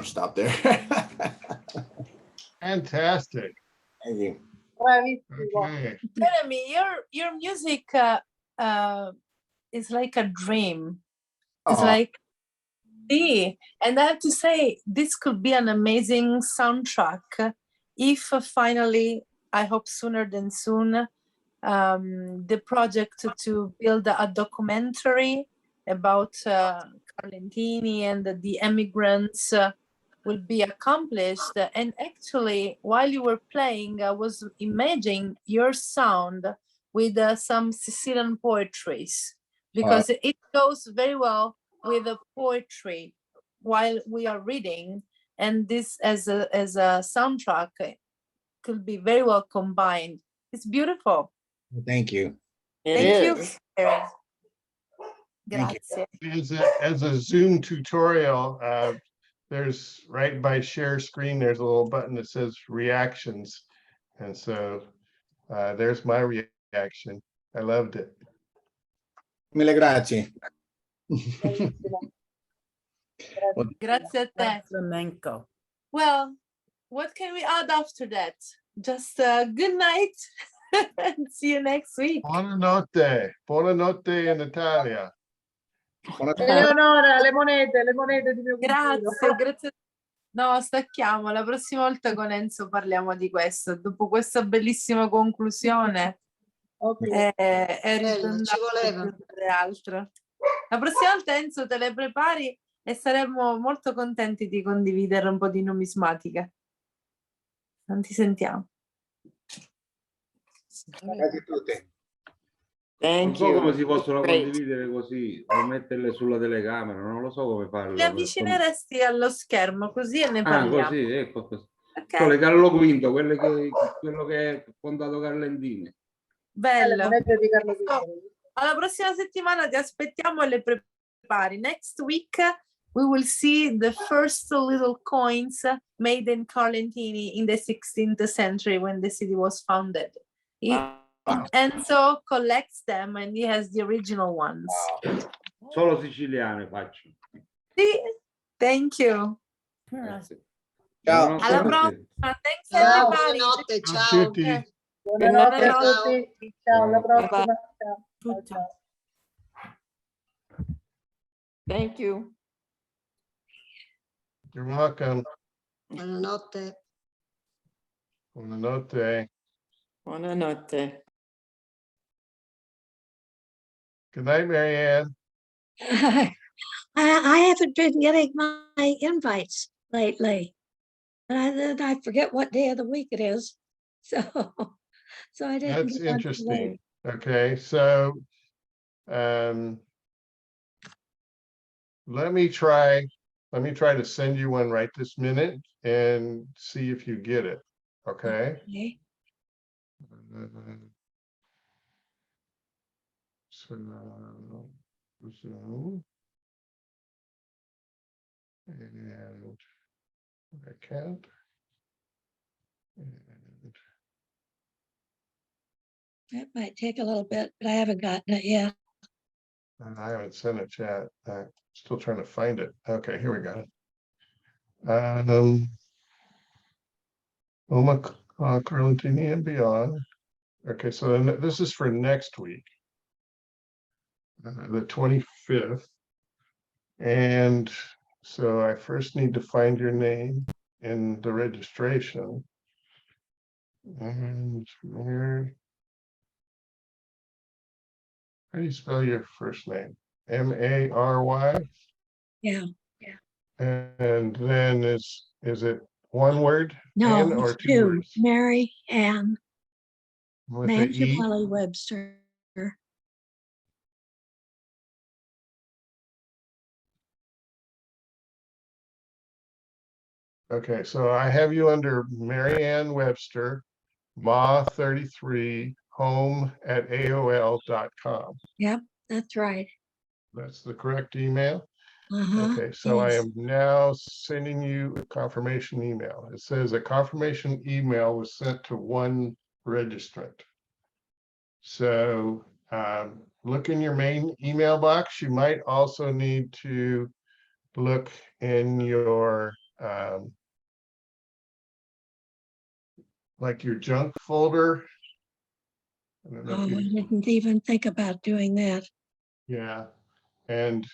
to stop there. Fantastic. Thank you. Bravissimo. Okay. Jeremy, your music is like a dream. It's Aw. like see, and I have to say, this could be an amazing soundtrack if finally, I hope sooner than soon, the project to build a documentary about Carlentini and the immigrants will be accomplished. And actually, while you were playing, I was imagining your sound with some Sicilian poetries, because it goes very well with the poetry while we are reading, and this as a soundtrack could be very well combined. It's beautiful. Thank you. Thank you. Karen. Thank Grazie. As a Zoom tutorial, there's right by share screen, there's a little button that says reactions. And so there's my reaction. I loved it. Mille grazie. Grazie a te. Flamenco. Well, what can we add after that? Just good night and see you next week. Buonanotte. Buonanotte in Italia. Eleonora, le monete di mio cugino. Grazie. No, stacchiamo. La prossima volta con Enzo parliamo di questo. Dopo questa bellissima conclusione è ridondante ci voleva. aggiungere altro. La prossima volta, Enzo, te le prepari e saremmo molto contenti di condividere un po' di numismatica. Non ti sentiamo. Grazie a tutti. Non so come si possono condividere così o metterle sulla telecamera, non lo so come farlo. Ti avvicineresti allo schermo così e ne parliamo. Così, ecco così. Okay. Con le Carlo V, quello che è fondato Carlentini. Bello. Di Carlo V. Alla prossima settimana ti aspettiamo e le prepari. Next week we will see the first little coins made in Carlentini in the 16th century when the city was founded. Enzo collects them and he has the original ones. Solo siciliane faccio. Sì, thank you. Ciao. Alla prossima. Thanks Ciao, everybody. buonanotte, Ciao a ciao. tutti. Buonanotte a Ciao. tutti. Ciao, alla prossima. Ciao. Ciao. Thank you. You're welcome. Buonanotte. Buonanotte. Buonanotte. Good night, Marianne. I haven't been getting my invites lately. And I forget what day of the week it is. So I didn't. That's get one interesting. today. Okay, so let me try to send you one right this minute and see if you get it. Okay. Okay. So Zoom and I can't. And It might take a little bit, but I haven't gotten it yet. I haven't sent a chat. I'm still trying to find it. Okay, here we go. Carlentini and beyond. Okay, so then this is for next week, the 25th. And so I first need to find your name in the registration. And where? How do you spell your first name? M-A-R-Y? Yeah. And then is it one word? No, Ann, or it's two two. words? Mary Ann With the E? Mangiapelli Webster. Okay, so I have you under Mary Ann Webster, ma33 home@aol.com. Yep, that's right. That's the correct email. Uh-huh. Okay, so I yes. am now sending you a confirmation email. It says a confirmation email was sent to one registrant. So look in your main email box. You might also need to look in your like your junk folder. I don't know Oh, if I you, didn't even think about doing that. yeah. And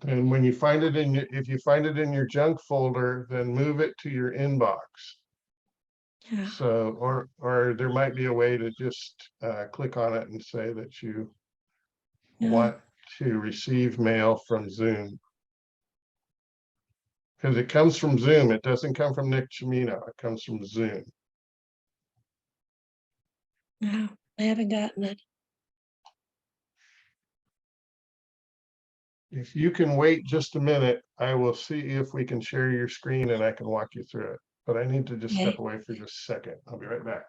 then when you find it in your, if you find it in your junk folder, then move it to your inbox. Yeah. So, or there might be a way to just click on it and say that you want to receive mail from Zoom. Because it comes from Zoom. It doesn't come from Nick Chimino. It comes from Zoom. No, I haven't gotten it. If you can wait just a minute, I will see if we can share your screen and I can walk you through it. But I need to just Okay. step away for just a second. I'll be right back.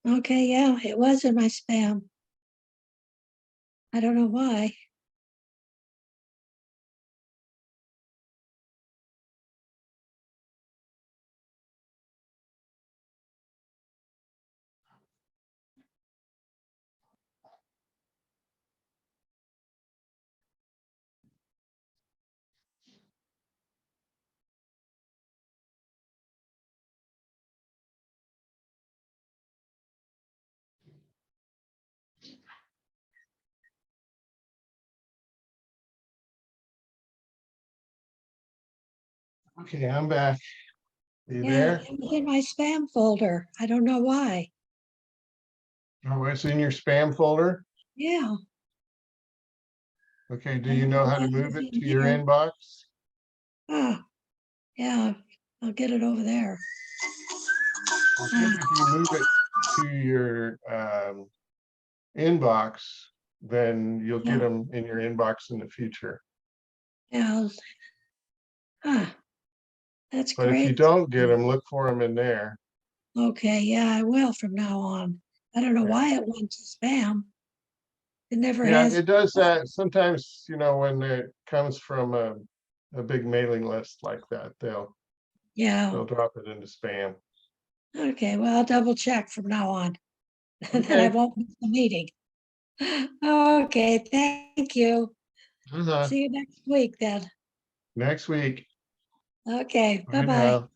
Okay, yeah, it was in my spam. I don't know why. Okay, I'm back. Are you Yeah, there? it was in my spam folder. I don't know why. Oh, it's in your spam folder? Yeah. Okay, do I you don't know know how to why move it's it in to your here. inbox? Ah, yeah, I'll get it over there. I think if you move it to your inbox, then you'll get Yeah. them in your inbox in the future. Yeah. Ah, that's But if you great. don't get them, look for them in there. Okay, yeah, I will from now on. I don't know why it went to spam. It never Yeah, has. it does that sometimes, you know, when it comes from a big mailing list like that, they'll Yeah. drop it into spam. Okay, well, I'll double check from now on. Then I Okay. won't miss the meeting. Okay, thank you. Uh-huh. See you next week then. Next week. Okay, Bye bye-bye. now.